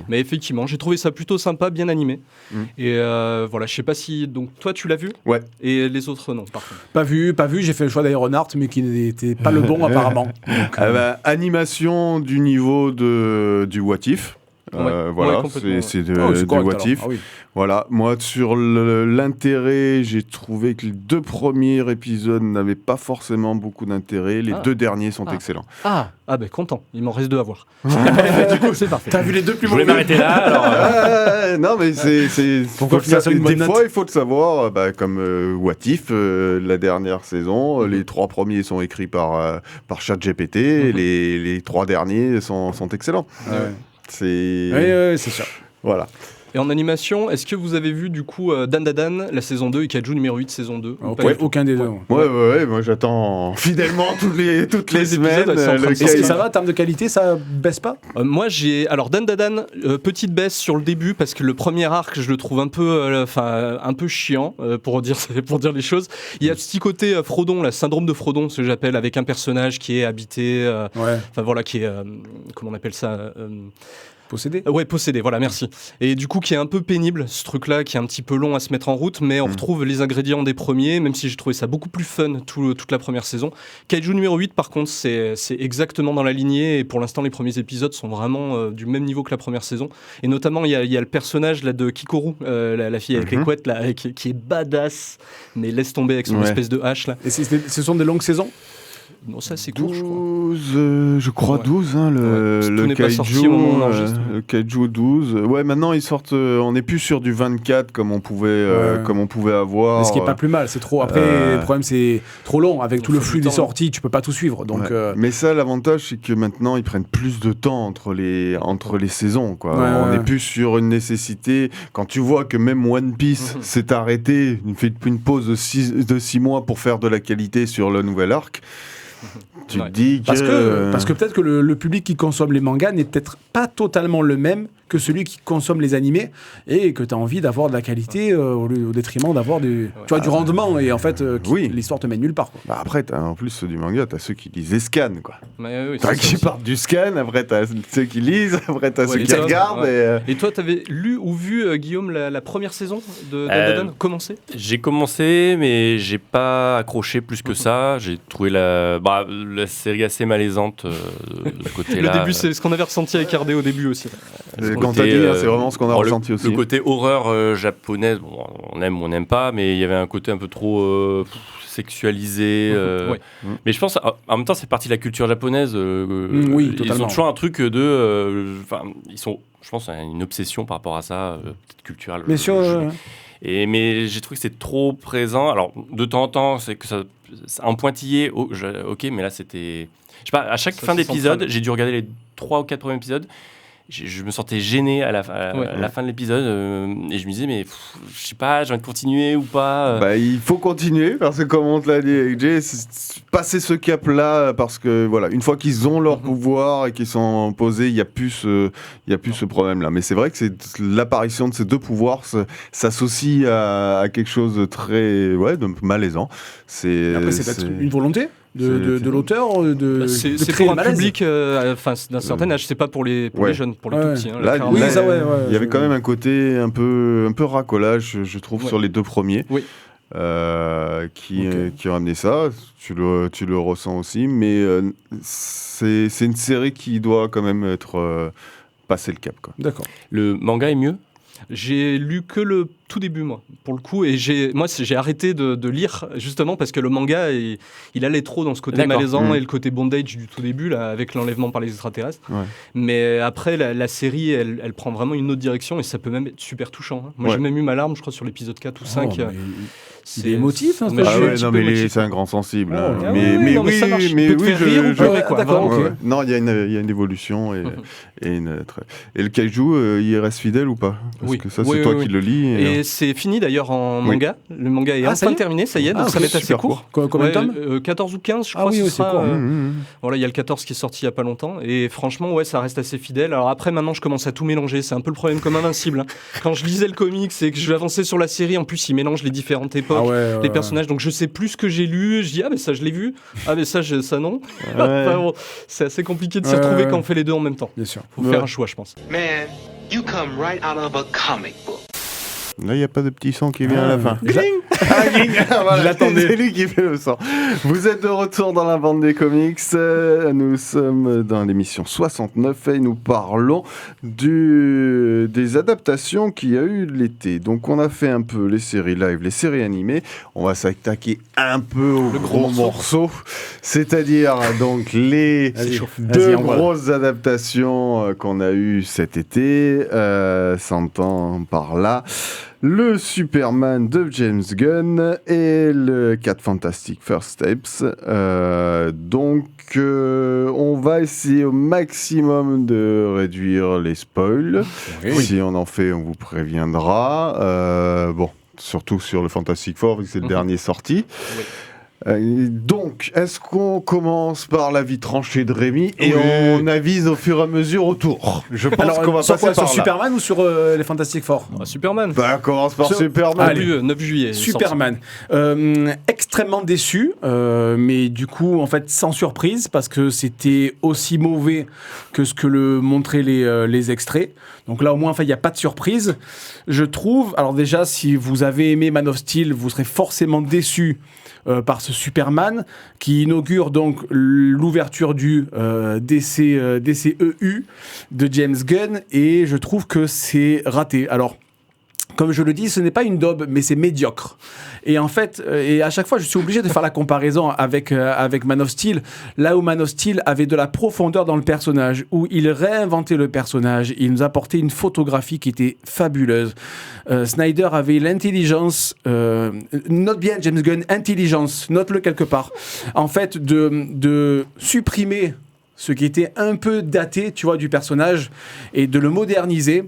Mais effectivement, j'ai trouvé ça plutôt sympa, bien animé. Et voilà, je sais pas si... Donc, toi, tu l'as vu? Ouais. Et les autres, non, par contre. Pas vu. J'ai fait le choix d'Ironheart, mais qui n'était pas le bon apparemment. Donc, Animation du niveau du What If. Voilà, complètement, c'est c'est du correct, What alors. If. Ah oui. Voilà, moi sur l'intérêt, j'ai trouvé que les 2 premiers épisodes n'avaient pas forcément beaucoup d'intérêt. Les 2 derniers sont excellents. Ah, ben content. Il m'en reste 2 à voir. Du coup, c'est parfait. T'as vu les 2 plus Je voulais mauvais. m'arrêter là, alors. Non, mais c'est Pourquoi faut tu as ça- une bonne des note fois, il faut le savoir. Comme What If, la dernière saison, les 3 premiers sont écrits par ChatGPT, et les 3 derniers sont excellents. Ouais. C'est Oui, c'est sûr. voilà. Et en animation, est-ce que vous avez vu du coup Dan Da Dan, la saison 2, et Kaiju numéro 8, saison 2 ou pas du tout Aucun des deux. Ouais, moi j'attends fidèlement toutes les Les semaines. épisodes, elles sont en train de Est-ce que ça va en termes de qualité? Ça baisse pas? Moi j'ai alors Dan Da Dan, petite baisse sur le début parce que le premier arc je le trouve un peu un peu chiant pour dire les choses. Il y a ce petit côté Frodon, la syndrome de Frodon, ce que j'appelle, avec un personnage qui est habité Ouais. enfin voilà, qui est comment on appelle ça Possédé. ouais, possédé, voilà, merci. Et du coup, qui est un peu pénible, ce truc-là, qui est un petit peu long à se mettre en route, mais on retrouve les ingrédients des premiers, même si j'ai trouvé ça beaucoup plus fun toute la première saison. Kaiju numéro 8, par contre, c'est exactement dans la lignée, et pour l'instant, les premiers épisodes sont vraiment du même niveau que la première saison. Et notamment, il y a le personnage là, de Kikoru, la fille avec les couettes, là, qui est badass, mais laisse tomber avec son espèce de hache, là. Et ce sont des longues saisons? Non, ça, c'est court, je crois. 12, je crois Ouais. 12, Tout le n'est pas Kaiju, sorti au moment où on enregistre. le Kaiju 12. Ouais, maintenant ils sortent, on n'est plus sur du 24 comme on pouvait avoir. Mais ce qui est pas plus mal, c'est trop. Après, le problème, c'est trop long. Avec tout le faut flux du des temps. sorties, tu peux pas tout suivre. Donc, Ouais. Mais ça, l'avantage, c'est que maintenant ils prennent plus de temps entre les saisons, quoi. On n'est plus sur une nécessité. Quand tu vois que même One Piece s'est arrêté, il fait une pause de 6 mois pour faire de la qualité sur le nouvel arc. Tu te dis que... Parce que peut-être que le public qui consomme les mangas n'est peut-être pas totalement le même que celui qui consomme les animés, et que tu as envie d'avoir de la qualité au détriment d'avoir du rendement, et en fait l'histoire te mène nulle part, quoi. Bah après, en plus ceux du manga, t'as ceux qui lisent et scannent, quoi. Mais, oui, T'as c'est ça qui aussi. partent du scan, après t'as ceux qui lisent, après t'as ceux et qui toi, regardent. ouais. Et toi, t'avais lu ou vu, Guillaume, la première saison de Dan Da Dan commencer? J'ai commencé, mais j'ai pas accroché plus que ça. J'ai trouvé la série assez malaisante de côté Le là. début, c'est ce qu'on avait ressenti avec RD au début aussi. Quand t'as dit, c'est vraiment ce qu'on a ressenti aussi. Le côté horreur japonaise, bon, on aime ou on n'aime pas, mais il y avait un côté un peu trop sexualisé. Ouais. Mais je pense, en même temps, c'est partie de la culture japonaise. Oui, ils totalement. ont toujours un truc de... ils sont, je pense, une obsession par rapport à ça, peut-être culturelle. Mais sur... Mais j'ai trouvé que c'est trop présent. Alors, de temps en temps, c'est que ça, en pointillé, ok, mais là, c'était... Je sais pas, à chaque fin d'épisode, j'ai dû regarder les 3 ou 4 premiers épisodes. Je me sentais gêné à la fin de l'épisode et je me disais, mais je sais pas, j'ai envie de continuer ou pas. Il faut continuer parce que, comme on te l'a dit avec Jay, passer ce cap-là parce que, voilà, une fois qu'ils ont leur pouvoir et qu'ils sont posés, il n'y a plus ce problème-là. Mais c'est vrai que l'apparition de ces deux pouvoirs s'associe à quelque chose de très malaisant. Après, c'est peut-être une volonté de l'auteur c'est créer pour le un malaise. public d'un certain âge, c'est pas pour les jeunes, pour les tout petits. Là, il y avait quand même un côté un peu racolage, je trouve, sur les deux premiers. Oui. Qui ont amené ça, tu le ressens aussi, mais c'est une série qui doit quand même être passer le cap, quoi. D'accord. Le manga est mieux ? J'ai lu que le tout début, moi, pour le coup, et j'ai arrêté de lire, justement, parce que le manga, il allait trop dans ce côté malaisant et le côté bondage du tout début, là, avec l'enlèvement par les extraterrestres. Ouais. Mais après, la série, elle prend vraiment une autre direction, et ça peut même être super touchant. Hein. Moi, j'ai même eu ma larme, je crois, sur l'épisode 4 ou 5. C'est émotif, hein, c'est un grand sensible. Rire ou pleurer, quoi. D'accord, ok. Non, il y a une évolution, et le kaiju, il reste fidèle ou pas? Parce que ça, c'est toi qui le lis. Et c'est fini d'ailleurs en manga. Le manga est enfin terminé, ça y est, donc ça va être assez court. Combien de tomes 14 ou 15, je crois. Oui, c'est court. Voilà, il y a le 14 qui est sorti il y a pas longtemps. Et franchement, ça reste assez fidèle. Alors après, maintenant, je commence à tout mélanger. C'est un peu le problème comme Invincible. Hein. Quand je lisais le comics et que je vais avancer sur la série, en plus, il mélange les différentes époques, les personnages. Donc je sais plus ce que j'ai lu. Je dis, mais ça, je l'ai vu. Mais ça non. Enfin, bon, c'est assez compliqué de s'y retrouver quand on fait les deux en même temps. Bien sûr. Faut faire un choix, je pense. Man, you come right out of a comic book. Là, il n'y a pas de petit son qui vient à la fin. Je l'attendais. C'est lui qui fait le son. Vous êtes de retour dans la bande des comics. Nous sommes dans l'émission 69 et nous parlons des adaptations qu'il y a eu l'été. Donc, on a fait un peu les séries live, les séries animées. On va s'attaquer un peu au gros morceau. C'est-à-dire, donc, les deux grosses adaptations qu'on a eues cet été. S'entend par là le Superman de James Gunn et le 4 Fantastic First Steps. On va essayer au maximum de réduire les spoils. Si on en fait, on vous préviendra. Surtout sur le Fantastic Four, vu que c'est le dernier sorti. Donc, est-ce qu'on commence par l'avis tranché de Rémi et on avise au fur et à mesure autour? Je pense qu'on va passer par sur là. Superman ou sur les Fantastic Four? Superman. On commence par Superman. Allez, 9 juillet. Superman. Extrêmement déçu, mais du coup, en fait, sans surprise, parce que c'était aussi mauvais que ce que le montraient les extraits. Donc là, au moins, il n'y a pas de surprise. Je trouve, alors déjà, si vous avez aimé Man of Steel, vous serez forcément déçu par ce Superman qui inaugure donc l'ouverture du DCEU de James Gunn, et je trouve que c'est raté. Alors, comme je le dis, ce n'est pas une daube, mais c'est médiocre. Et en fait, à chaque fois, je suis obligé de faire la comparaison avec Man of Steel, là où Man of Steel avait de la profondeur dans le personnage, où il réinventait le personnage, il nous apportait une photographie qui était fabuleuse. Snyder avait l'intelligence, note bien James Gunn, intelligence, note-le quelque part, en fait, de supprimer ce qui était un peu daté, tu vois, du personnage, et de le moderniser.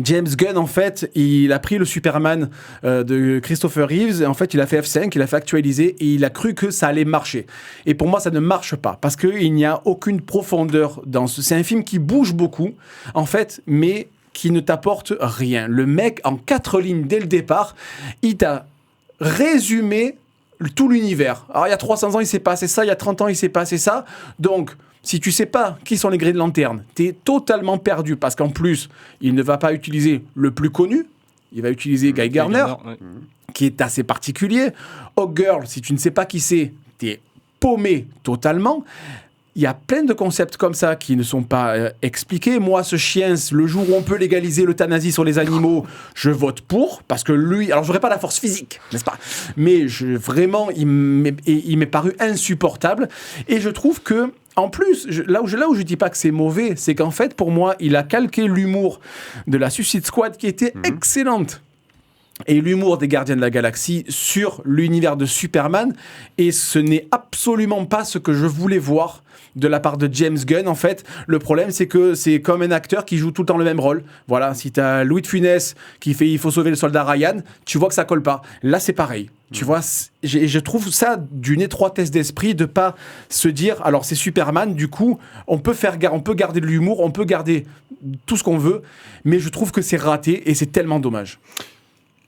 James Gunn, en fait, il a pris le Superman de Christopher Reeves, et en fait, il a fait F5, il a fait actualiser, et il a cru que ça allait marcher. Et pour moi, ça ne marche pas, parce qu'il n'y a aucune profondeur dans ce... C'est un film qui bouge beaucoup, en fait, mais qui ne t'apporte rien. Le mec, en 4 lignes dès le départ, il t'a résumé tout l'univers. Alors, il y a 300 ans, il s'est passé ça, il y a 30 ans, il s'est passé ça, donc... Si tu sais pas qui sont les Green Lantern, t'es totalement perdu, parce qu'en plus, il ne va pas utiliser le plus connu, il va utiliser Guy Gardner, qui est assez particulier. Hawkgirl, si tu ne sais pas qui c'est, t'es paumé totalement. Il y a plein de concepts comme ça qui ne sont pas expliqués. Moi, ce chien, le jour où on peut légaliser l'euthanasie sur les animaux, je vote pour, parce que lui... Alors, je n'aurais pas la force physique, n'est-ce pas? Mais vraiment, il m'est paru insupportable. Et je trouve que, en plus, là où je dis pas que c'est mauvais, c'est qu'en fait, pour moi, il a calqué l'humour de la Suicide Squad qui était excellente. et l'humour des Gardiens de la Galaxie sur l'univers de Superman, et ce n'est absolument pas ce que je voulais voir de la part de James Gunn. En fait, le problème, c'est que c'est comme un acteur qui joue tout le temps le même rôle. Voilà, si t'as Louis de Funès qui fait il faut sauver le soldat Ryan, tu vois que ça colle pas. Là, c'est pareil. Tu vois, je trouve ça d'une étroitesse d'esprit de pas se dire, alors c'est Superman, du coup, on peut garder de l'humour, on peut garder tout ce qu'on veut, mais je trouve que c'est raté et c'est tellement dommage.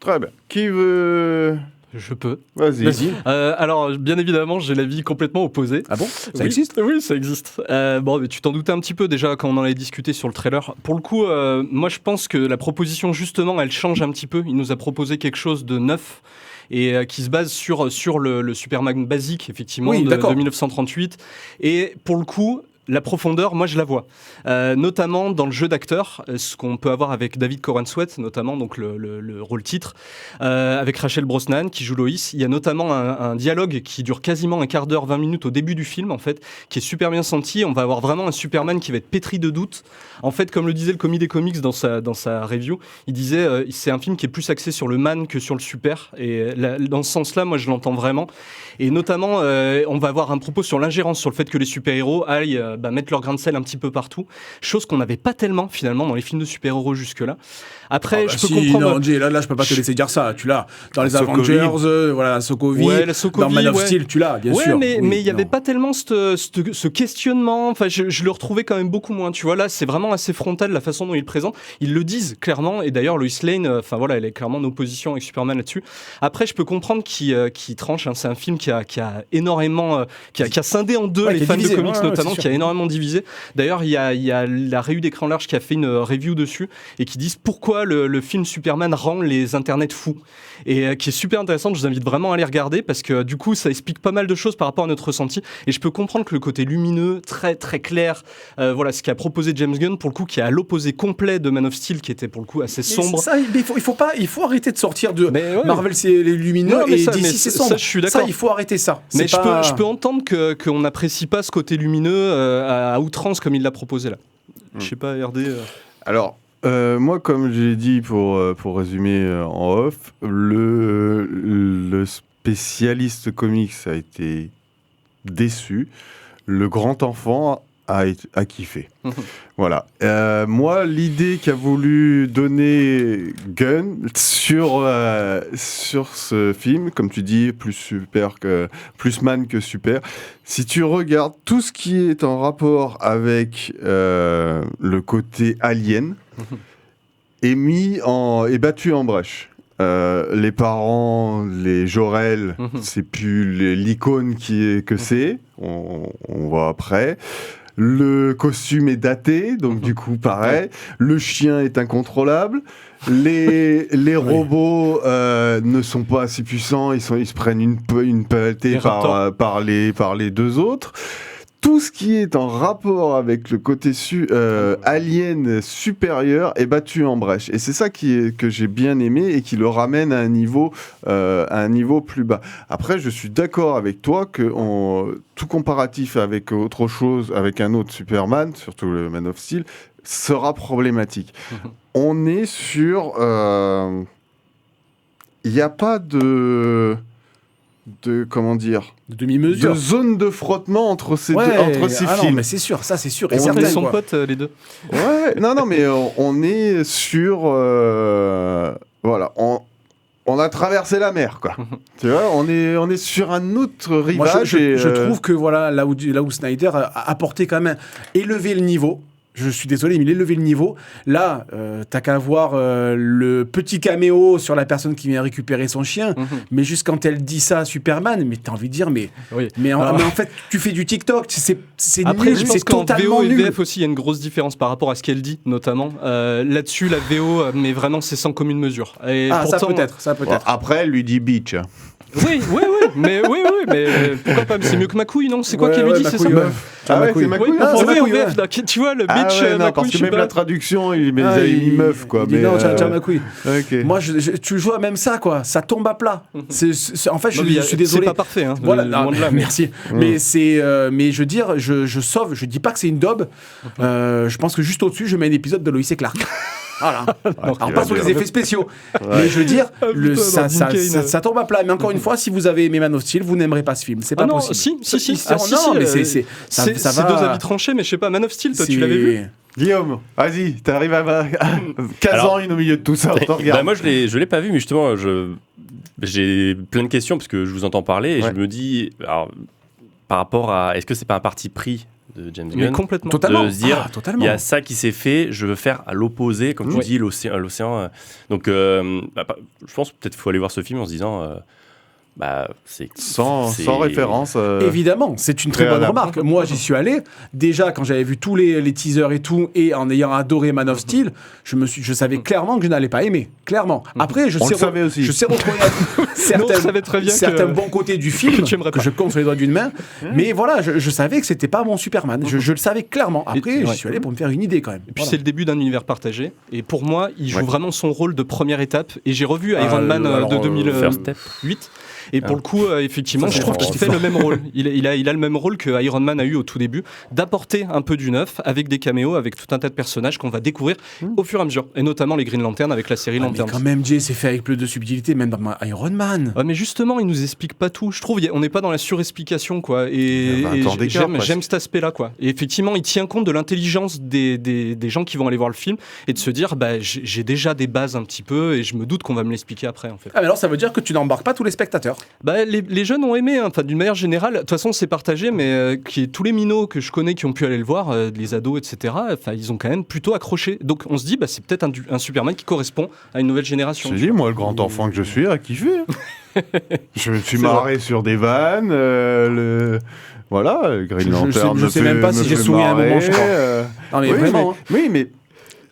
Très bien. Qui veut... Je peux. Vas-y. Alors, bien évidemment, j'ai l'avis complètement opposé. Ah bon ? Ça Oui. existe ? Oui, ça existe. Bon, mais tu t'en doutais un petit peu déjà quand on en avait discuté sur le trailer. Pour le coup, moi, je pense que la proposition, justement, elle change un petit peu. Il nous a proposé quelque chose de neuf et qui se base sur le Superman basique, effectivement, Oui, de 1938. Et pour le coup... La profondeur, moi je la vois, notamment dans le jeu d'acteur, ce qu'on peut avoir avec David Corenswet, notamment donc le rôle titre, avec Rachel Brosnan qui joue Lois. Il y a notamment un dialogue qui dure quasiment un quart d'heure, 20 minutes au début du film en fait, qui est super bien senti. On va avoir vraiment un Superman qui va être pétri de doutes. En fait, comme le disait le commis des comics dans sa review, il disait c'est un film qui est plus axé sur le man que sur le super. Et dans ce sens-là, moi je l'entends vraiment. Et notamment, on va avoir un propos sur l'ingérence, sur le fait que les super-héros aillent mettre leur grain de sel un petit peu partout, chose qu'on n'avait pas tellement finalement dans les films de super-héros jusque-là. Après, je peux comprendre. Non, Jay, là, je peux pas te laisser dire ça. Tu l'as dans les Sokovie. Avengers, voilà, Sokovie, la Sokovie, dans Man of Steel, tu l'as, bien sûr. Mais il n'y avait non. pas tellement ce questionnement. Enfin, je le retrouvais quand même beaucoup moins. Tu vois, là, c'est vraiment assez frontal la façon dont ils le présentent. Ils le disent clairement. Et d'ailleurs, Lois Lane, enfin voilà, elle est clairement en opposition avec Superman là-dessus. Après, je peux comprendre qu'il tranche. Hein. C'est un film qui a énormément, qui a scindé en deux les fans de comics notamment, qui a énormément divisé. D'ailleurs, il y a la Réu d'écran large qui a fait une review dessus et qui disent pourquoi le film Superman rend les internets fous, et qui est super intéressante. Je vous invite vraiment à aller regarder parce que du coup ça explique pas mal de choses par rapport à notre ressenti, et je peux comprendre que le côté lumineux, très très clair, voilà ce qu'a proposé James Gunn pour le coup, qui est à l'opposé complet de Man of Steel qui était pour le coup assez sombre. Ça, il faut arrêter de sortir de ouais. Marvel, c'est les lumineux, et DC c'est sombre. Ça, je suis d'accord. Ça, il faut arrêter ça. Mais je peux entendre qu'on n'apprécie pas ce côté lumineux à outrance comme il l'a proposé là. Je sais pas, RD. Alors, moi, comme j'ai dit pour résumer en off, le spécialiste comics a été déçu. Le grand enfant a kiffé. Voilà. Moi, l'idée qu'a voulu donner Gunn sur ce film, comme tu dis, plus man que super. Si tu regardes tout ce qui est en rapport avec le côté alien, est battu en brèche. Les parents, les Jor-El, c'est plus l'icône c'est. On voit après. Le costume est daté, donc du coup, pareil. Le chien est incontrôlable. Les robots ne sont pas assez puissants. Ils se prennent une pelletée par les deux autres. Tout ce qui est en rapport avec le côté alien supérieur est battu en brèche. Et c'est ça que j'ai bien aimé et qui le ramène à un niveau plus bas. Après, je suis d'accord avec toi que tout comparatif avec autre chose, avec un autre Superman, surtout le Man of Steel, sera problématique. On est sur... Il n'y a pas de comment dire, de demi-mesure, de zone de frottement entre ces films. Non, mais c'est sûr, ça c'est sûr. Et ils sont potes les deux. Ouais, non, mais on est sur, voilà, on a traversé la mer, quoi. Tu vois, on est sur un autre rivage. Moi, je trouve que voilà, là où Snyder a apporté quand même élevé le niveau. Je suis désolé, mais il a élevé le niveau. Là, t'as qu'à voir le petit caméo sur la personne qui vient récupérer son chien. Mais juste quand elle dit ça à Superman, mais t'as envie de dire, mais en fait, tu fais du TikTok, c'est après, nul, je pense c'est qu'en totalement VO et nul. VF aussi, il y a une grosse différence par rapport à ce qu'elle dit, notamment. Là-dessus, la VO, mais vraiment, c'est sans commune mesure. Et pourtant, ça peut-être. Bon, après, elle lui dit bitch. Oui, mais pourquoi pas? C'est mieux que ma couille, non? C'est quoi qu'elle lui dit, c'est ça? Ah ouais, c'est ma couille. Tu vois, le bitch, ma couille, parce que même la traduction, il a mis meuf, quoi. Il dit non, tiens, ma couille. Okay. Moi, tu joues à même ça, quoi. Ça tombe à plat. En fait, je suis désolé. C'est pas parfait, hein. Voilà, merci. Mais mais je veux dire, je sauve. Je dis pas que c'est une daube. Je pense que juste au-dessus, je mets un épisode de Lois et Clark. Voilà. Alors, qui pas va sur les bien. effets spéciaux. Mais je veux dire, dans ça tombe à plat. Mais encore une fois, si vous avez aimé Man of Steel, vous n'aimerez pas ce film. C'est pas non, possible. si. Ah, Si, non, si, mais c'est ça c'est va. deux avis tranchés, mais je sais pas, Man of Steel, toi, tu C'est- l'avais vu Guillaume, vas-y, t'arrives à 15 Alors- ans, une au milieu de tout ça, on te regarde. Bah, moi, je l'ai pas vu, mais justement, j'ai plein de questions parce que je vous entends parler et Ouais. je me dis, alors, par rapport à, est-ce que c'est pas un parti pris de James Mais Gunn complètement. Totalement. de se dire, Ah, totalement. il y a ça qui s'est fait, je veux faire à l'opposé, comme tu Oui. dis, l'océan. Donc, je pense peut-être qu'il faut aller voir ce film en se disant, c'est Sans référence. Évidemment, c'est une très bonne préalable. remarque. Moi, j'y suis allé. Déjà, quand j'avais vu tous les teasers et tout, et en ayant adoré Man of Steel, je savais clairement que je n'allais pas aimer. Clairement. Après, je On sais, le savait aussi. je sais reconnaître certains, savait très bien certains que- bons côtés du film que tu aimerais que pas. je compte sur les doigts d'une main. Mais voilà, je savais que c'était pas mon Superman. Je le savais clairement. Après, Et- j'y ouais. suis allé pour me faire une idée quand même. Et puis Voilà. c'est le début d'un univers partagé. Et pour moi, il joue Ouais. vraiment son rôle de première étape. Et j'ai revu Iron Man alors, de First 2008. Step. Et pour le coup, effectivement, Ça, je c'est trouve qu'il fort. fait le même rôle. Il a le même rôle que Iron Man a eu au tout début, d'apporter un peu du neuf avec des caméos, avec tout un tas de personnages qu'on va découvrir au fur et à mesure. Et notamment les Green Lantern avec la série Ah, mais Lantern. quand même, Jay, c'est fait avec plus de subtilité, même dans Iron Man. Ouais, mais justement, il nous explique pas tout. Je trouve on n'est pas dans la surexplication, quoi. Il y a 20 ans d'écart, presque. j'aime cet aspect-là, quoi. Et effectivement, il tient compte de l'intelligence des gens qui vont aller voir le film et de se dire, j'ai déjà des bases un petit peu et je me doute qu'on va me l'expliquer après, en fait. Ah, mais alors ça veut dire que tu n'embarques pas tous les spectateurs. Les jeunes ont aimé, hein. Enfin, d'une manière générale. De toute façon, c'est partagé, mais tous les minots que je connais qui ont pu aller le voir, les ados, etc., ils ont quand même plutôt accroché. Donc, on se dit, c'est peut-être un Superman qui correspond à une nouvelle génération. Je te dis, moi, le grand enfant que je suis, a kiffé. hein. Je me suis marré sur des vannes. Voilà, le Green Lantern. je sais même pas si j'ai souri à un moment, je crois. Non, mais oui, vraiment. mais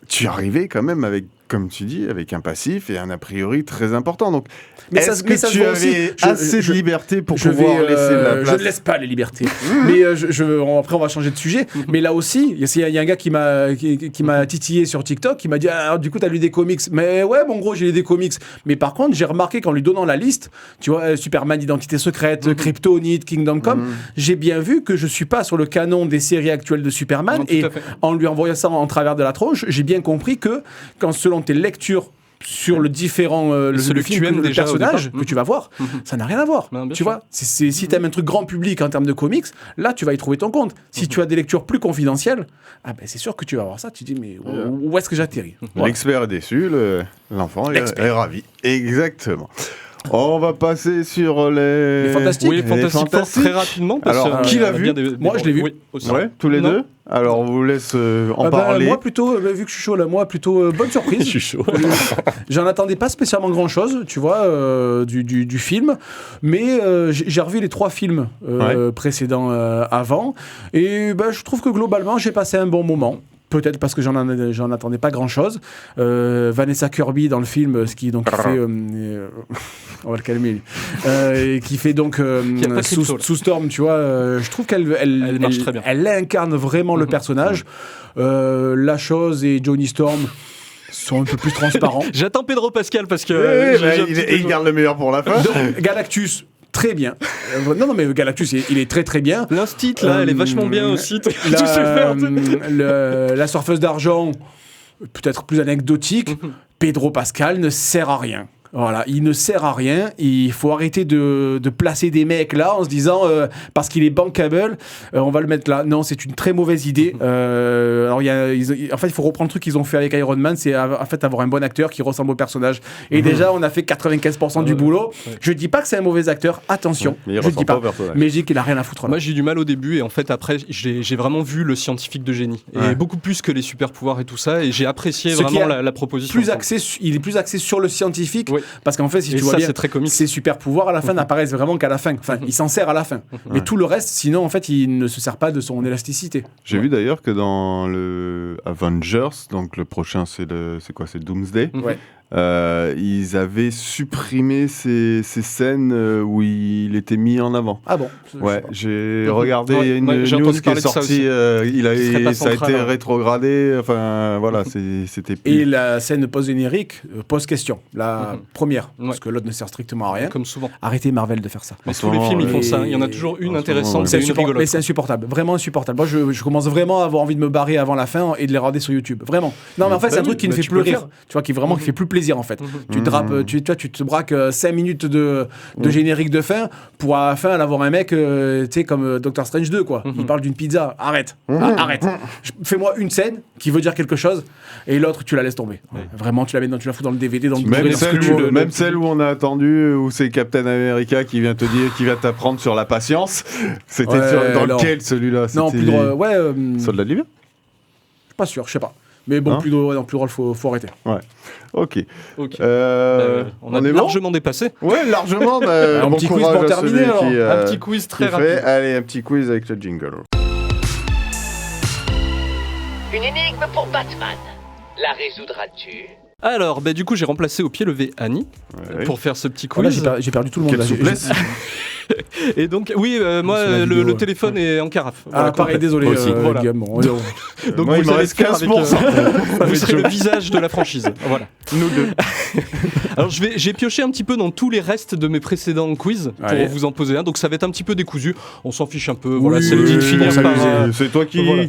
tu es arrivé quand même avec, comme tu dis, avec un passif et un a priori très important. Donc, Mais ça- est-ce mais que ça se tu voit aussi. avais Je- assez je- de liberté pour je pouvoir vais, laisser de la je place ne laisse pas les libertés. Mais après, on va changer de sujet. Mais là aussi, il y a un gars qui m'a titillé sur TikTok, qui m'a dit ah, du coup, t'as lu des comics. Mais ouais, bon, gros, j'ai lu des comics. Mais par contre, j'ai remarqué qu'en lui donnant la liste, tu vois, Superman, Identité Secrète, Kryptonite, Kingdom Come, j'ai bien vu que je suis pas sur le canon des séries actuelles de Superman. Non, tout Et à fait. en lui envoyant ça en travers de la tronche, j'ai bien compris que quand selon tes lectures sur le différent Celui que tu aimes le déjà au personnage départ. que tu vas voir, ça n'a rien à voir. Non, bien Tu sûr. vois, si t'aimes un truc grand public en termes de comics, là tu vas y trouver ton compte. Si tu as des lectures plus confidentielles, c'est sûr que tu vas voir ça. Tu dis mais où est-ce que j'atterris? Voilà. L'expert est déçu, l'enfant L'expert. est ravi. Exactement. On va passer sur les Fantastiques. Oui, Fantastic Four, très rapidement. Parce Alors, que, qui l'a on a vu bien des Moi, je l'ai vu. Oui, aussi. Ouais, tous les Non. deux. Alors, on vous laisse en Ah bah, parler. moi plutôt, vu que je suis chaud là, moi plutôt bonne surprise. Je suis chaud. J'en attendais pas spécialement grand chose, tu vois, du film, mais j'ai revu les 3 films précédents avant, et je trouve que globalement j'ai passé un bon moment. Peut-être parce que j'en attendais pas grand-chose. Vanessa Kirby dans le film, qui donc fait... on va le calmer, lui. Qui fait donc Qui a pas Crypto, là. sous Storm, tu vois. Je trouve qu'elle marche très bien. Elle incarne vraiment le personnage. La Chose et Johnny Storm sont un peu plus transparents. J'attends Pedro Pascal parce que. Oui, j'ai un petit peu il garde le meilleur pour la fin. Donc, Galactus, très bien. Non, mais Galactus, il est très très bien. L'instit, là, elle est vachement bien aussi. Tout se fait. La surfeuse d'argent, peut-être plus anecdotique. Pedro Pascal ne sert à rien. Voilà, il ne sert à rien. Il faut arrêter de placer des mecs là en se disant parce qu'il est bankable, on va le mettre là. Non, c'est une très mauvaise idée. Alors en fait, il faut reprendre le truc qu'ils ont fait avec Iron Man, c'est en fait avoir un bon acteur qui ressemble au personnage. Et déjà, on a fait 95% du boulot. Je dis pas que c'est un mauvais acteur. Attention, Mais il je dis ressemble pas. pas au personnage. Mais je dis qu'il a rien à foutre là. Moi, j'ai eu du mal au début et en fait, après, j'ai vraiment vu le scientifique de génie. Et Ouais. beaucoup plus que les super pouvoirs et tout ça. Et j'ai apprécié Ce qui vraiment est la proposition. il est plus axé sur le scientifique. Oui. Parce qu'en fait, si Et tu vois ça, bien, c'est très comique. ses super pouvoirs à la fin n'apparaissent vraiment qu'à la fin. Enfin, il s'en sert à la fin. Mais tout le reste, sinon, en fait, il ne se sert pas de son élasticité. J'ai vu d'ailleurs que dans le Avengers, donc le prochain c'est quoi, c'est Doomsday. Ouais. ils avaient supprimé ces scènes où il était mis en avant. Ah bon? Ouais, j'ai regardé Ouais, une ouais, j'ai news entendu qui est parler de ça sortie, Ce serait pas ça a central, été hein. rétrogradé, enfin voilà, c'était Et la scène post-générique pose question. La première, Ouais. parce que l'autre ne sert strictement à rien. Comme souvent. Arrêtez Marvel de faire ça. Mais tous les films, ils font ça. Il y en a Et- toujours une en ce intéressante moment, C'est et une rigolote. mais c'est insupportable, vraiment insupportable. Moi, je commence vraiment à avoir envie de me barrer avant la fin et de les regarder sur YouTube. Vraiment. Non, mais en fait, c'est un oui, truc qui ne fait tu plus peux le rire. faire. Tu vois, qui vraiment qui fait plus plaisir en fait. Tu drapes, tu te braques 5 minutes de générique de fin pour à la fin avoir un mec, tu sais, comme Doctor Strange 2, quoi. Il parle d'une pizza. Arrête. Arrête. Fais-moi une scène qui veut dire quelque chose et l'autre, tu la laisses tomber. Vraiment, tu la fous dans le DVD, dans le Même, Blu-ray, celle, celle où on a attendu, où c'est Captain America qui vient te dire, qui va t'apprendre sur la patience. C'était Ouais, dans non. lequel celui-là? Non, C'était plus drôle. Ouais, Soldat de l'hiver? pas sûr, je sais pas. Mais bon, Hein plus drôle, faut arrêter. Ok. Ok. On a est bon? largement dépassé. Ouais, largement. Un bon petit quiz courage pour à terminer, celui alors. qui, Un petit quiz très qui fait. rapide. Allez, un petit quiz avec le jingle. Une énigme pour Batman. La résoudras-tu? Alors, du coup, j'ai remplacé au pied levé Annie Ouais. pour faire ce petit Oh, là, quiz. j'ai perdu tout le monde. Quelle là. souplesse. Et donc, oui, moi, Sur la vidéo, le ouais. téléphone est en carafe. Ah, Voilà, pareil, complet. désolé, Moi aussi. Voilà. Guillaume. Bon, Donc, Moi, il vous me allez reste faire avec, 15%. vous serez le visage de la franchise. Voilà. Nous deux. Alors, j'ai pioché un petit peu dans tous les restes de mes précédents quiz pour Allez. vous en poser un. Donc, ça va être un petit peu décousu. On s'en fiche un peu. Oui, Voilà, c'est le dit de oui, finir bon, par. C'est toi qui, Voilà.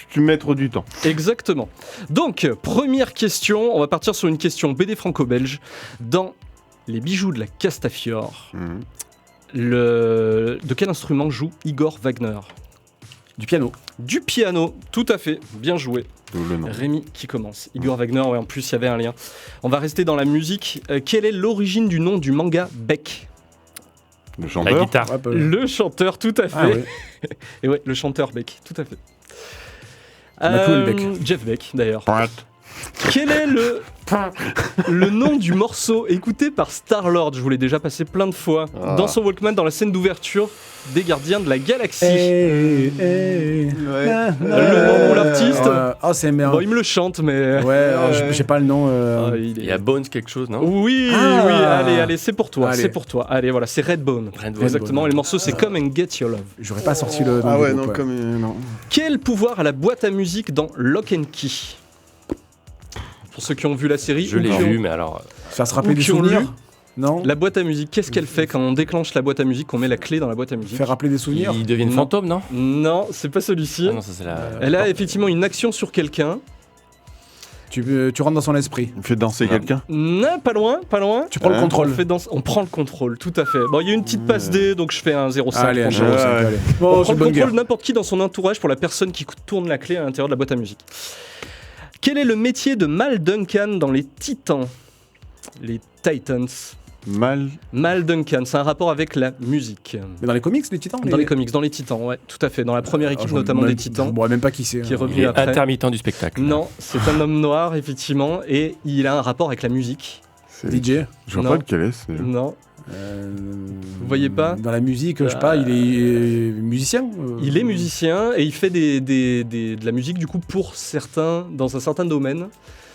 tu mettre du temps. Exactement. Donc, première question. On va partir sur une question BD franco-belge. Dans Les bijoux de la Castafiore, de quel instrument joue Igor Wagner? Du piano. Du piano, tout à fait. Bien joué. D'où le nom. Rémi qui commence. Igor Wagner, ouais, en plus il y avait un lien. On va rester dans la musique. Quelle est l'origine du nom du manga Beck? Le La chanteur. guitare. Le chanteur, tout à fait. Ah, ouais. Et ouais, le chanteur Beck, tout à fait. Michael Beck. Jeff Beck, d'ailleurs. Quel est le nom du morceau écouté par Star-Lord? Je vous l'ai déjà passé plein de fois. Ah. Dans son Walkman, dans la scène d'ouverture des Gardiens de la Galaxie. Ouais. Le nom ou l'artiste? Ah, c'est merde. Bon, il me le chante, mais... Ouais, alors, j'ai pas le nom. Ah, Il y a Bones quelque chose, non? Oui, Ah. oui, allez, c'est pour toi, Allez. c'est pour toi. Allez, voilà, c'est Redbone. Redbone. Exactement, et le morceau c'est Come and Get Your Love. J'aurais pas sorti le nom. Ah du ouais, groupe, non, comme. Non. Quel pouvoir a la boîte à musique dans Lock and Key? Pour ceux qui ont vu la série, Je ou l'ai qui ont- vu, mais alors. Faire se rappeler Ou des qui ont lu. souvenirs. Non. La boîte à musique, qu'est-ce qu'elle fait quand on déclenche la boîte à musique, qu'on met la clé dans la boîte à musique? Faire rappeler des souvenirs. Ils deviennent Non. fantômes, non? Non, c'est pas celui-ci. Ah non, ça c'est la. Elle a effectivement une action sur quelqu'un. Tu rentres dans son esprit. Il fait danser quelqu'un. Non, pas loin, pas loin. Tu prends le Hein contrôle. On prend le contrôle, tout à fait. Bon, il y a une petite passe D, donc je fais un 0,5. Allez, un pour moi. 0,5, Ouais. allez. On Bon, prend c'est le bonne guerre. contrôle n'importe qui dans son entourage pour la personne qui tourne la clé à l'intérieur de la boîte à musique. Quel est le métier de Mal Duncan dans les Titans? Les Titans. Mal. Mal Duncan, c'est un rapport avec la musique. Mais dans les comics, les Titans. Dans les comics, dans les Titans, ouais, tout à fait. Dans la première équipe, notamment des Titans. Je ne même pas qui c'est. Qui est hein. revenu Il est après. intermittent du spectacle. Non, c'est un homme noir, effectivement, et il a un rapport avec la musique. DJ. Je vois Non. pas lequel est. déjà. Non, Vous voyez pas Dans la musique, je sais pas, il est musicien. il est musicien et il fait de la musique, du coup, pour certains, dans un certain domaine.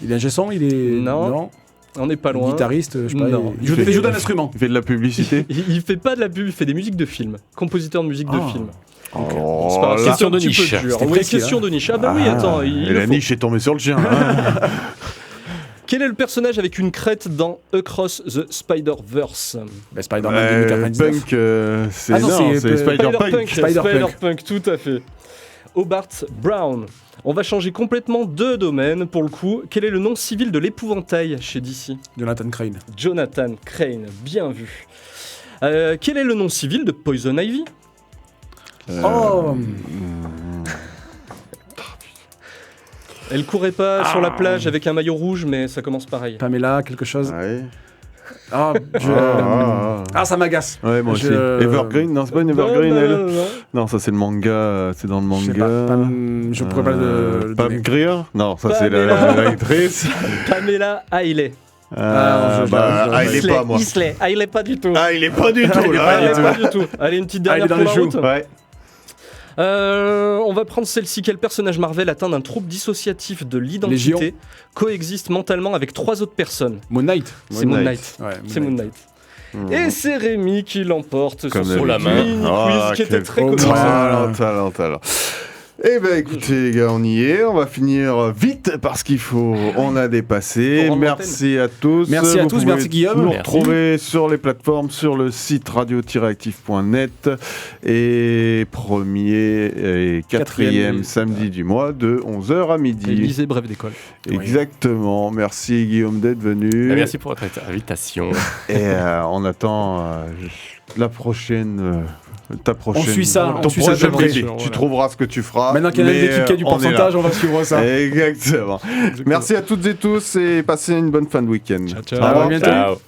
Il est ingé son, il est. Non. On n'est pas loin. Guitariste, je sais pas. Non. Il joue d'un instrument. Il fait de la publicité. Il fait pas de la pub, il fait des musiques de films. Compositeur de musique de Ah. film. Oh, C'est pas grave, là. c'est Question un de petit peu niche. dur. C'était Oui, précis, question de niche. Ah bah oui, Ah, attends. et il la le faut. niche est tombée sur le chien. Hein. Quel est le personnage avec une crête dans Across the Spider-Verse? Bah, Spider-Man 2099. Punk, c'est Ah non, non, c'est c'est Spider-Punk. Spider-Punk, tout à fait. Hobart Brown. On va changer complètement de domaine pour le coup. Quel est le nom civil de l'épouvantail chez DC? Jonathan Crane. Jonathan Crane, bien vu. Quel est le nom civil de Poison Ivy? Oh Elle courait pas sur la plage avec un maillot rouge, mais ça commence pareil. Pamela, quelque chose. Ouais. Ah, ça m'agace. Ouais, moi Je- aussi. Evergreen, non, c'est pas une Non, Evergreen, non, elle. non, non. Non, ça c'est le manga, c'est dans le Je sais manga. pas, je pourrais pas le Pam donner. Grier? Non, ça c'est Pamela. l'actrice. Pamela Hailey. Il est pas, moi. Isley. Ah, il est pas du tout. Ah, il est pas du tout, Ah, il est là. pas du tout. Allez, une petite Ah, il dernière est dans pour les la choux. route. Ouais. On va prendre celle-ci. Quel personnage Marvel atteint d'un trouble dissociatif de l'identité Légion. coexiste mentalement avec 3 autres personnes? Moon Knight. C'est Moon Knight. Ouais, C'est Moon Knight. Et c'est Rémi qui l'emporte sur ce la main. mini-quiz qui était très comique. Talent. Eh ben écoutez les gars, on y est, on va finir vite parce on a dépassé. Pour rendre Merci à tous. Merci à Vous tous, pouvez merci Guillaume. Nous Merci. retrouver sur les plateformes, sur le site radio-actif.net et 1er et 4e samedi du mois de 11h à Et midi. lisez Bref d'école. Exactement. Merci Guillaume d'être venu. Merci pour votre invitation. Et on attend la prochaine. Ta prochaine. On suit ça, ton on suit ça prochain de près. briefing. Tu trouveras ce que tu feras. Maintenant qu'il y a mais, l'équipe qui a du on est là. pourcentage, on va suivre ça. Exactement. Merci à toutes et tous et passez une bonne fin de week-end. Ciao. À bientôt. Ciao.